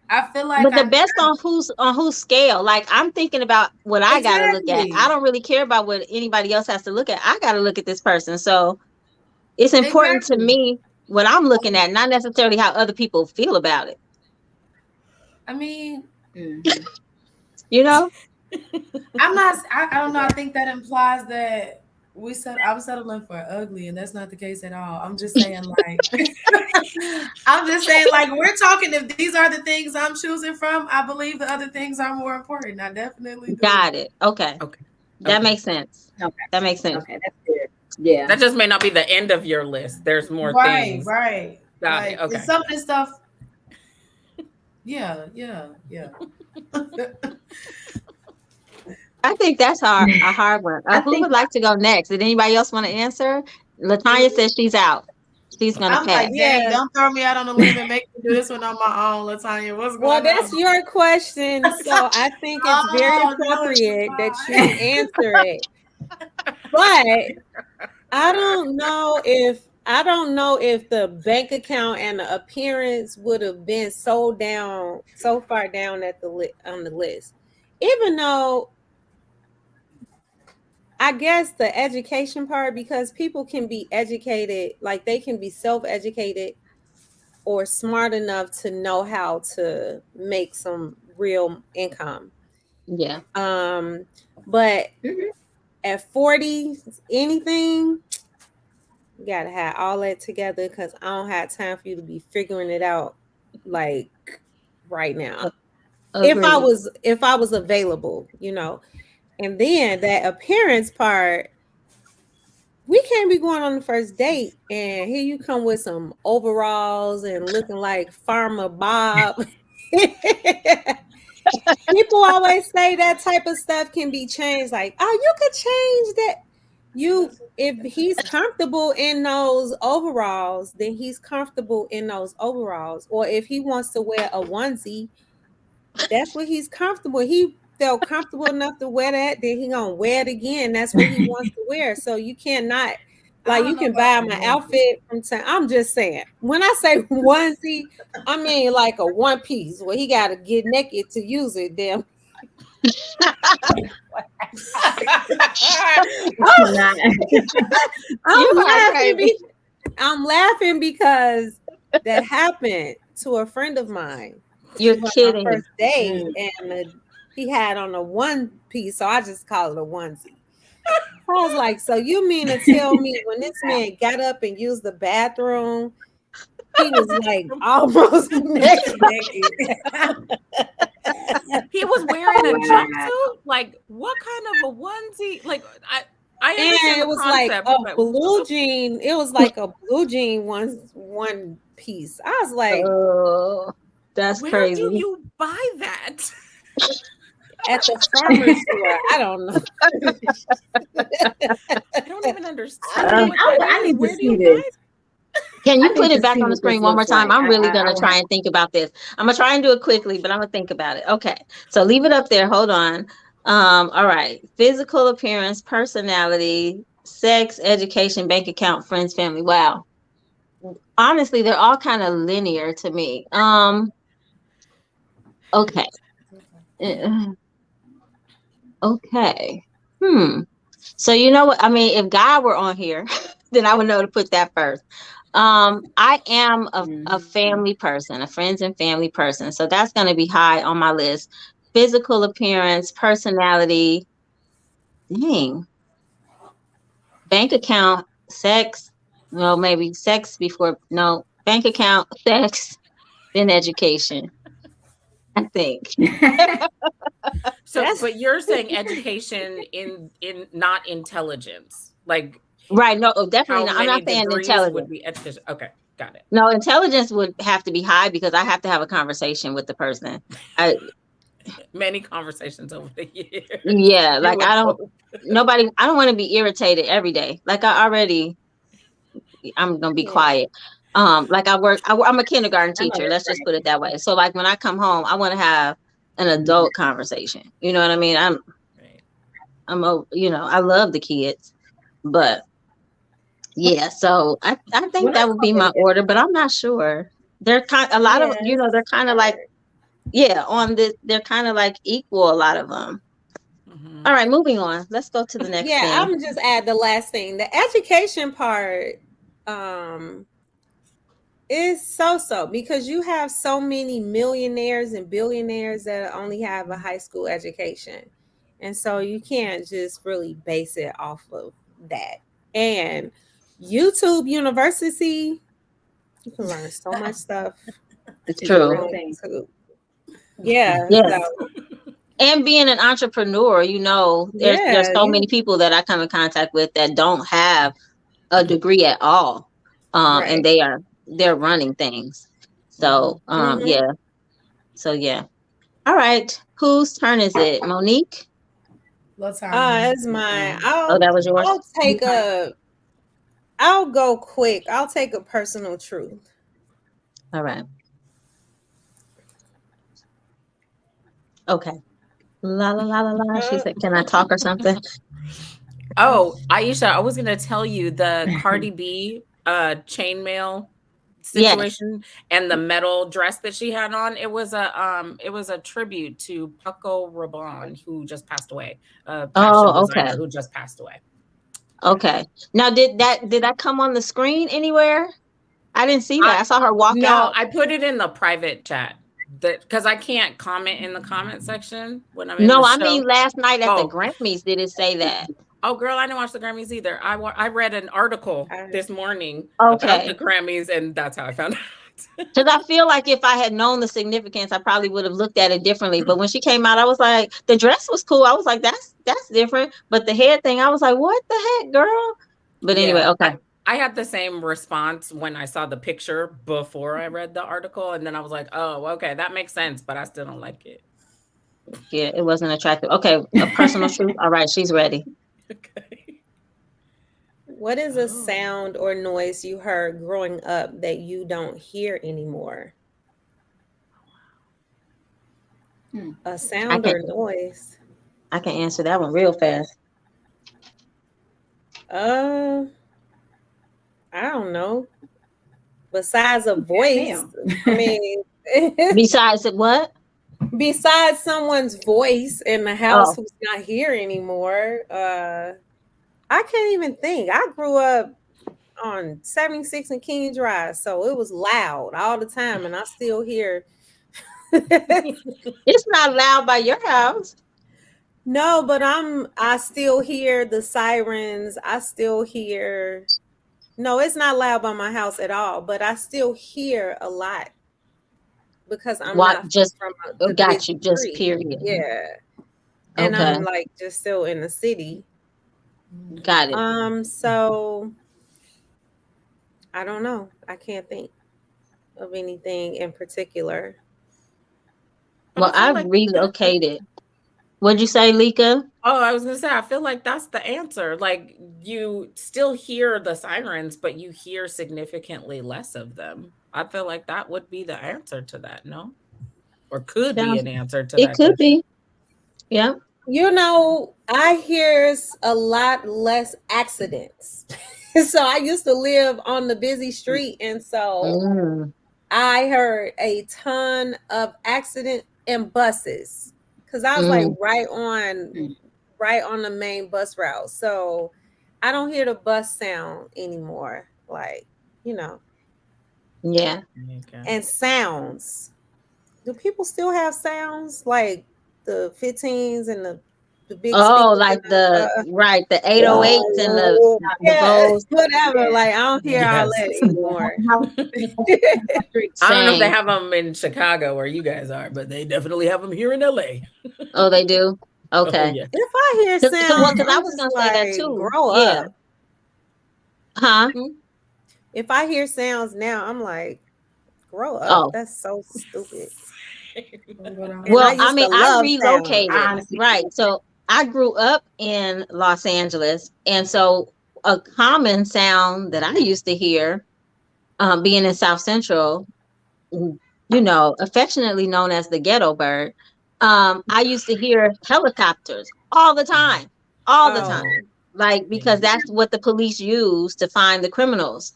But the best on whose scale. Like I'm thinking about what I gotta look at. Exactly. I don't really care about what anybody else has to look at. I gotta look at this person. So it's important to Exactly. me what I'm looking at, not necessarily how other people feel about it. I mean, You know? I don't know. I think that implies that I'm settling for ugly, and that's not the case at all. I'm just saying, like, I'm just saying, like, we're talking. If these are the things I'm choosing from, I believe the other things are more important. I definitely do. Got it. Okay. That makes sense. Okay. That makes sense. Okay, that's good. Yeah. That just may not be the end of your list. There's more things. Right. Got Like, it. Okay. some of this stuff. Yeah. I think that's a hard one. Who would like to go next? Did anybody else want to answer? LaTanya says she's out. She's gonna I'm pass. like, dang, don't throw me out on the limb and make me do this one on my own, LaTanya. What's going Well, on? that's your question, so I think it's very appropriate that you answer it. But I don't know if the bank account and the appearance would have been so far down on the list, even though I guess the education part, because people can be educated, like they can be self-educated or smart enough to know how to make some real income. Yeah. But at 40, anything, you gotta have all that together, because I don't have time for you to be figuring it out like right now. If I was available, you know. And then that appearance part, we can't be going on the first date and here you come with some overalls and looking like Farmer Bob. People always say that type of stuff can be changed. Like, oh, you could change that. If he's comfortable in those overalls, then he's comfortable in those overalls. Or if he wants to wear a onesie, that's what he's comfortable. He felt comfortable enough to wear that, then he gonna wear it again. That's what he wants to wear. So you cannot, like, you can buy my outfit from time. I'm just saying, when I say onesie, I mean like a one piece where he got to get naked to use it. Damn. I'm laughing because that happened to a friend of mine. You're kidding. First day, and he had on a one piece, so I just call it a onesie. I was like, so you mean to tell me when this man got up and used the bathroom, he was like almost naked? He was wearing a jumpsuit? Like, what kind of a onesie? Like, I understand it was concept, like a blue jean. It was like a blue jean one piece. I was like, oh, that's where crazy. do you buy that? At the farmer's store. I don't know. I don't even understand. I need to see this. Can you put it back on the screen one more time? I'm really going to try and think about this. I'm going to try and do it quickly, but I'm going to think about it. Okay. So leave it up there. Hold on. All right. Physical appearance, personality, sex, education, bank account, friends, family. Wow. Honestly, they're all kind of linear to me. Okay. Okay. So you know what? I mean, if God were on here, then I would know to put that first. I am a family person, a friends and family person. So that's going to be high on my list. Physical appearance, personality, dang, bank account, sex. Well, maybe sex before, no, bank account, sex, then education, I think. So, but you're saying education in not intelligence, like Right. No, definitely how not. I'm many not saying degrees would intelligence. be education? Okay, got it. No, intelligence would have to be high because I have to have a conversation with the person. I, Many conversations over the years. yeah, You like would hope. I don't want to be irritated every day. Like I'm gonna be Yeah. quiet. Like I'm a kindergarten teacher. Let's just put it that way. So like when I come home, I want to have an adult conversation. You know what I mean? Right. I love the kids, but yeah. So I think that would be my order, but I'm not sure. They're a lot of they're kind of like they're kind of like equal. A lot of them. Mhm. All right, moving on. Let's go to the next Yeah, thing. I'm just add the last thing. The education part is so because you have so many millionaires and billionaires that only have a high school education. And so you can't just really base it off of that. And YouTube University, you can learn so much stuff. It's true. Yeah. Yes. So, and being an entrepreneur, there's so many people that I come in contact with that don't have a degree at all. And they're running things. So, yeah. So, yeah. All right. Whose turn is it? Monique? LaTanya. it's mine. That was yours? I'll go quick. I'll take a personal truth. All right. Okay. La la la la la. She said, "Can I talk or something?" Oh, Aisha, I was gonna tell you the Cardi B chainmail situation and the metal dress that she had on. It was a tribute to Paco Rabanne, who just passed away. Fashion designer who just passed away. Okay. Now, did that come on the screen anywhere? I didn't see that. I saw her walk out. I put it in the private chat because I can't comment in the comment section when I'm in No, the I show. mean last night at the Grammys, did it say that? Oh, girl, I didn't watch the Grammys either. I read an article this morning about the Grammys, and that's how I found out. Because I feel like if I had known the significance, I probably would have looked at it differently. But when she came out, I was like, the dress was cool. I was like, that's different. But the head thing, I was like, what the heck, girl? But anyway, okay. I had the same response when I saw the picture before I read the article. And then I was like, oh, okay, that makes sense. But I still don't like it. Yeah, it wasn't attractive. Okay, a personal truth. All right, she's ready. Okay. What is a sound or noise you heard growing up that you don't hear anymore? A sound or noise? I can answer that one real fast. I don't know. Besides a voice, I mean, besides what? Besides someone's voice in the house who's not here anymore, I can't even think. I grew up on 76 and King Drive, so it was loud all the time, and I still hear. It's not loud by your house. No, but I still hear the sirens. I still hear. No, it's not loud by my house at all, but I still hear a lot because I'm not just from got you just period. Yeah. And I'm like just still in the city. Got it. So I don't know. I can't think of anything in particular. Well, I've relocated. What'd you say, Lika? Oh, I was gonna say, I feel like that's the answer. Like you still hear the sirens, but you hear significantly less of them. I feel like that would be the answer to that, no? Or could be an answer to that. It could be. Yeah. I hear a lot less accidents. So I used to live on the busy street, and so I heard a ton of accident in buses because I was like right on the main bus route. So I don't hear the bus sound anymore. Like you know. Yeah. Okay. And sounds. Do people still have sounds like the 15s and the big Oh, speakers like and the right, the 808s and the yeah, Bose. whatever. Like I don't hear all Yes. that anymore. I don't know if they Same. have them in Chicago where you guys are, but they definitely have them here in LA. Oh, they do? Oh, Okay. yeah. If I hear Cause, well, sounds, because I I'm was just gonna say that like, too. grow Yeah. up. Huh? If I hear sounds now, I'm like, grow up. Oh. That's so stupid. And Well, I I used mean, to I love sounds. relocated, right? So I grew up in Los Angeles, and so a common sound that I used to hear, being in South Central, you know, affectionately known as the ghetto bird, I used to hear helicopters all the time, Oh, like because that's what the police use to find the criminals.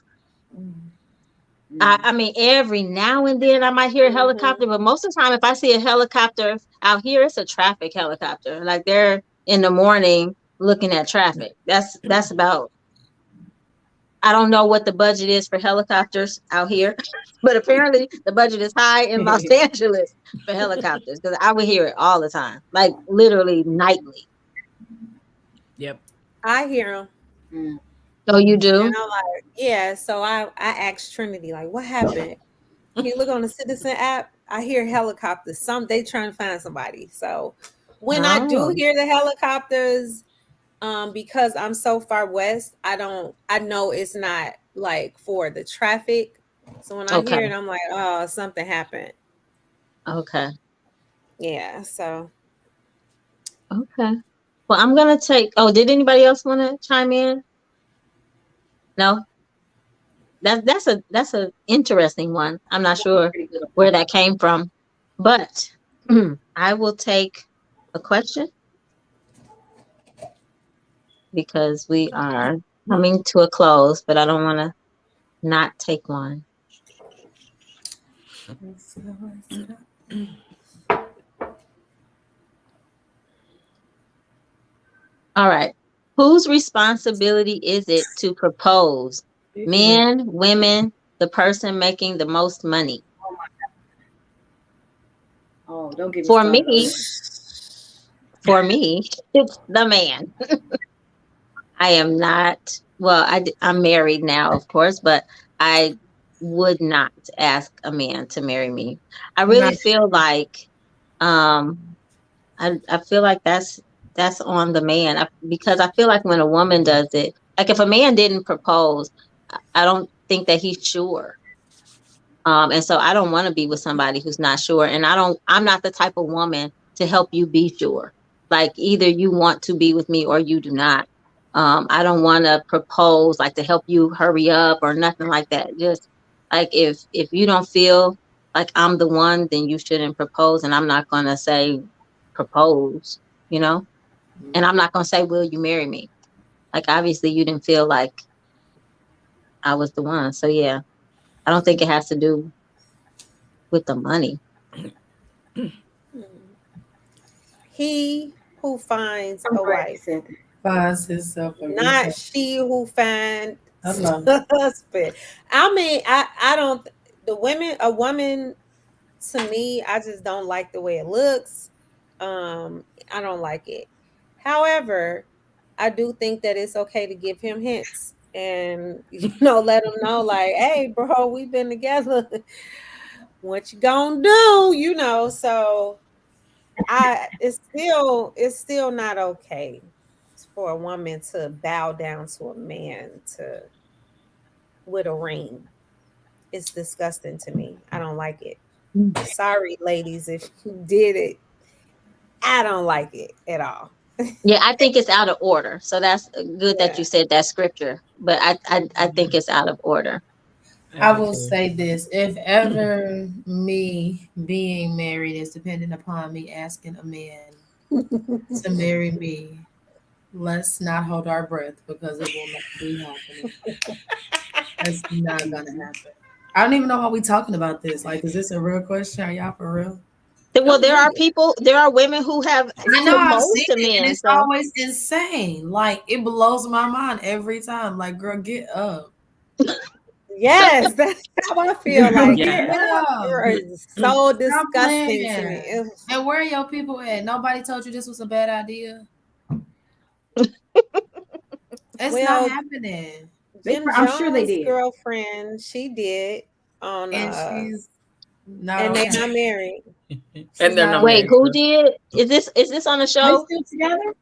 I mean, every now and then I might hear a helicopter, but most of the time, if I see a helicopter out here, it's a traffic helicopter. Like they're in the morning looking at traffic. That's about. I don't know what the budget is for helicopters out here, but apparently the budget is high in Los Angeles for helicopters because I would hear it all the time, like literally nightly. Yep. I hear them. Oh, you And do? I'm like, yeah. So I asked Trinity, like, what happened? Can you look on the Citizen app? I hear helicopters. They trying to find somebody. So when I do Oh, hear the helicopters, because I'm so far west, I know it's not like for the traffic. So when I okay, hear it, I'm like, oh, something happened. okay, Yeah. So okay. Well, I'm gonna take. Oh, did anybody else want to chime in? No. That's a interesting one. I'm not sure where that came from, but I will take a question because we are coming to a close, but I don't want to not take one. All right. Whose responsibility is it to propose? Men, women, the person making the most money? Oh, don't get me For started on me, that. for me, it's the man. I am not, well, I'm married now, of course, but I would not ask a man to marry me. I really feel like, I feel like that's on the man because I feel like when a woman does it, like if a man didn't propose, I don't think that he's sure. And so I don't want to be with somebody who's not sure. And I'm not the type of woman to help you be sure. Like either you want to be with me or you do not. I don't want to propose like to help you hurry up or nothing like that. Just like if you don't feel like I'm the one, then you shouldn't propose. And I'm not gonna say propose, you know? And I'm not gonna say, will you marry me? Like obviously you didn't feel like I was the one. So yeah, I don't think it has to do with the money. he who finds a wife, Finds himself a not she who finds Hello. a husband. I mean, I don't. A woman, to me, I just don't like the way it looks. I don't like it. However, I do think that it's okay to give him hints and let him know, like, hey, bro, we've been together. What you gonna do? So it's still not okay for a woman to bow down to a man with a ring. It's disgusting to me. I don't like it. Sorry, ladies, if you did it. I don't like it at all. Yeah, I think it's out of order. So that's good that Yeah. you said that scripture. But I think it's out of order. I will say this: if ever me being married is dependent upon me asking a man to marry me, let's not hold our breath because it will not be happening. It's not gonna happen. I don't even know why we talking about this. Like, is this a real question? Are y'all for real? Well, I'm there are really. there are women who have I know I've proposed seen to it, and men. it's So always insane. Like, it blows my mind every time. Like, girl, get up. Yes, that's how I feel. Like Yeah. you're so Stop disgusting to me. playing. Ugh. And where are your people at? Nobody told you this was a bad idea. It's Well, not happening. Jim I'm sure they Jones' did. girlfriend, she did on And she's not and they okay. not married. And they're not Wait, married. who did? Is this on the Are they show? still together?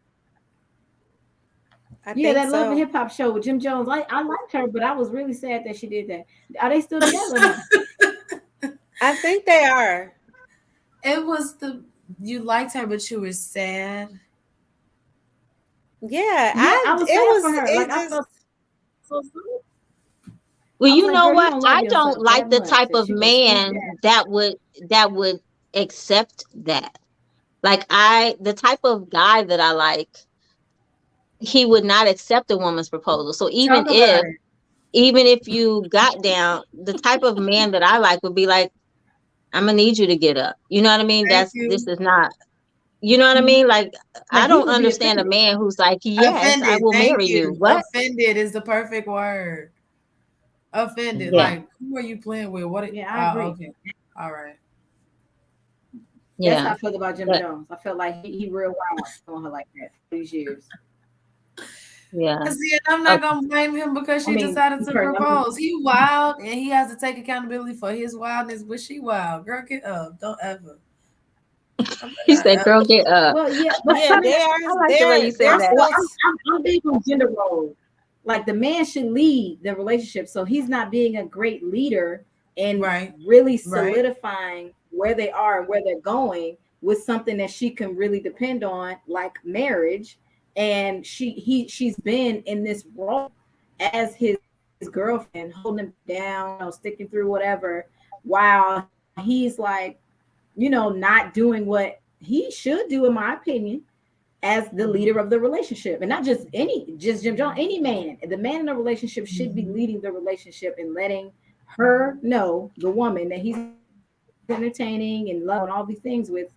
I Yeah, think that Love so. and Hip Hop show with Jim Jones. I liked her, but I was really sad that she did that. Are they still together? I think they are. It was you liked her, but you were sad. Yeah, I was it sad was for her. it Like I just felt so sorry. Well, I was you like, know girl, you what? don't love I yourself don't like that the much type that of you would speak man that. that would accept that. Like the type of guy that I like, he would not accept a woman's proposal. So Talk about it. even if you got down, the type of man that I like would be like, I'm gonna need you to get up. You know what I mean? Thank This you. is not, you know what I mean? Like I Like he don't would be understand a offended. man who's like, yes, I Offended. will Thank marry you. you. What? Offended is the perfect word. Offended. Yeah. Like, who are you playing with? What? Yeah, I agree. Okay. All right. That's how Yeah. I felt about Jim But- Jones. I felt like he real wild on her like that for these years. Yeah. See, and I'm not gonna blame him because she decided to because- propose. He wild, and he has to take accountability for his wildness. But she wild, girl, get up. Don't ever. He said, girl, get up. Well, yeah, but Yeah, they I are. like the way you said They're that. still I'm big on gender roles. Like the man should lead the relationship, so he's not being a great leader and Right. really Right. solidifying where they are and where they're going with something that she can really depend on, like marriage. And she's been in this role as his girlfriend, holding him down, sticking through whatever, while he's like, not doing what he should do, in my opinion, as the leader of the relationship. And not just Jim Jones, any man. The man in a relationship should be leading the relationship and letting her know, the woman, that he's entertaining and love and all these things with,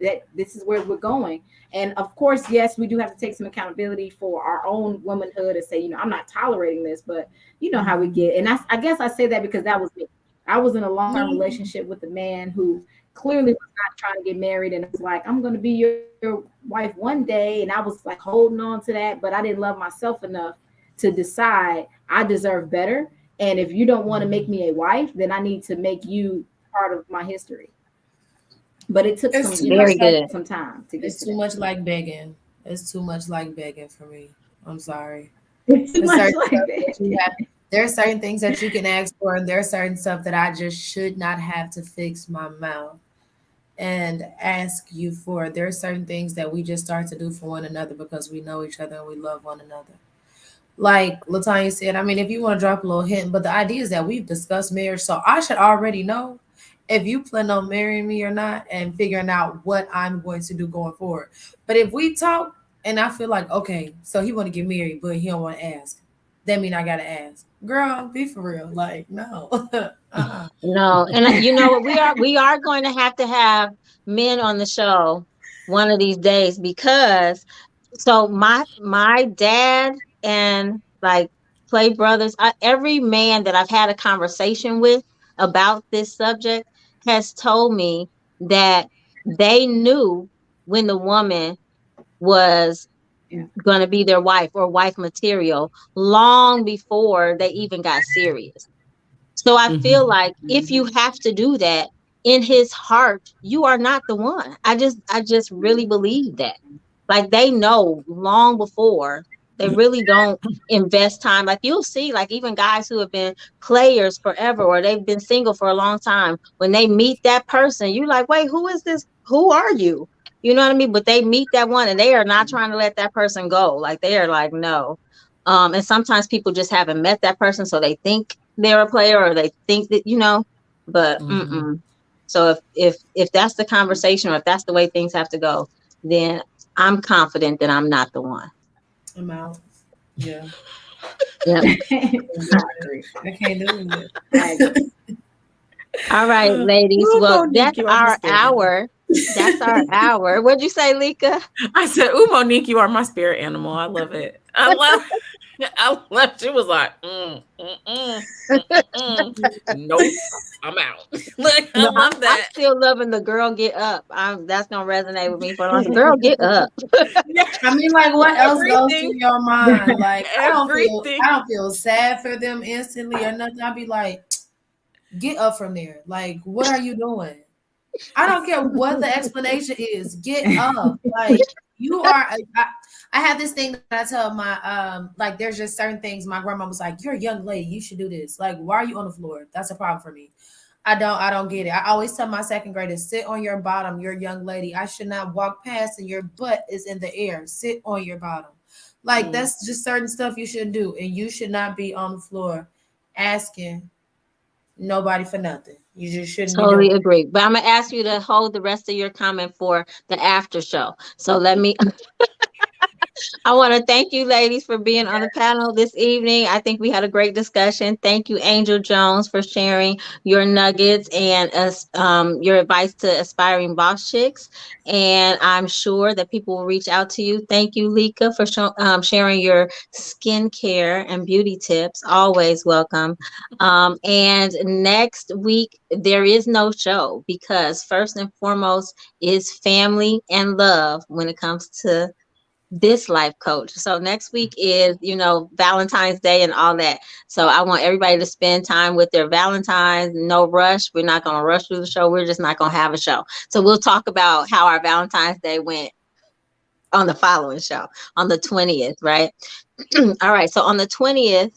that this is where we're going. And of course, yes, we do have to take some accountability for our own womanhood and say, I'm not tolerating this, but you know how we get. And I guess I say that because that was me. I was in a long-term relationship with a man who clearly was not trying to get married, and it was like, I'm going to be your wife one day. And I was like holding on to that, but I didn't love myself enough to decide I deserve better. And if you don't want to make me a wife, then I need to make you part of my history. But it took It's some, very good. some time to get It's to too that. much like begging. It's too much like begging for me. I'm sorry. It's too There's much certain like stuff that. that you have- there are certain things that you can ask for, and there are certain stuff that I just should not have to fix my mouth and ask you for. There are certain things that we just start to do for one another because we know each other and we love one another. Like LaTanya said, I mean, if you want to drop a little hint, but the idea is that we've discussed marriage, so I should already know if you plan on marrying me or not and figuring out what I'm going to do going forward. But if we talk and I feel like, okay, so he want to get married, but he don't want to ask, that mean I got to ask. Girl, be for real. Like, no. No, and you know what? We are going to have men on the show one of these days, because so my dad and like Play Brothers, every man that I've had a conversation with about this subject has told me that they knew when the woman was going to be their wife or wife material long before they even got serious. So I feel like if you have to do that, in his heart, you are not the one. I just really believe that. Like they know long before. They really don't invest time. Like you'll see, like even guys who have been players forever or they've been single for a long time, when they meet that person, you're like, wait, who is this? Who are you? You know what I mean? But they meet that one and they are not trying to let that person go. Like they are like, no. And sometimes people just haven't met that person, so they think they're a player or they think that, but so if that's the conversation or if that's the way things have to go, then I'm confident that I'm not the one. I'm out. Yeah. Yeah. I can't do it. All right, ladies. Ooh, Well, Monique, that's you are our my spirit hour. That's our hour. What'd you say, Lika? I said, "Ooh, Monique, you are my spirit animal. I love it. I love I left. She was like, nope, I'm out. Like, I No, I'm love that. still loving the girl get up. That's gonna resonate with me for long. The girl get up. I mean, like, what else goes through Everything, your mind? Like, everything. I don't feel sad for them instantly or nothing. I'll be like, get up from there. Like, what are you doing? I don't care what the explanation is. Get up. Like, you are. I have this thing that I tell my like, there's just certain things my grandma was like, you're a young lady, you should do this. Like, why are you on the floor? That's a problem for me. I don't get it. I always tell my second graders, sit on your bottom. You're a young lady. I should not walk past and your butt is in the air. Sit on your bottom. Like, that's just certain stuff you shouldn't do. And you should not be on the floor asking nobody for nothing. You just shouldn't be Totally doing it. agree. But I'm gonna ask you to hold the rest of your comment for the after show. So let me I want to thank you ladies for being on the panel this evening. I think we had a great discussion. Thank you, Angel Jones, for sharing your nuggets and your advice to aspiring boss chicks. And I'm sure that people will reach out to you. Thank you, Lika, for sharing your skincare and beauty tips. Always welcome. And next week, there is no show because first and foremost is family and love when it comes to this life coach. So next week is, Valentine's Day and all that. So I want everybody to spend time with their Valentines. No rush. We're not going to rush through the show. We're just not going to have a show. So we'll talk about how our Valentine's Day went on the following show on the 20th, right? All right. So on the 20th,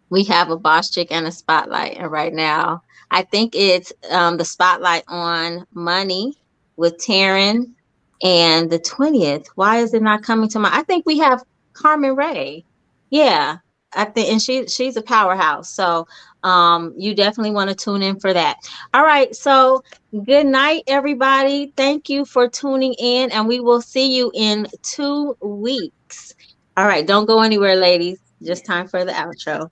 we have a boss chick and a spotlight. And right now, I think it's the spotlight on money with Taryn. And the 20th, why is it not coming to mind? I think we have Carmen Ray. Yeah, I think, and she's a powerhouse. So you definitely want to tune in for that. All right. So good night, everybody. Thank you for tuning in, and we will see you in 2 weeks. All right. Don't go anywhere, ladies. Just time for the outro.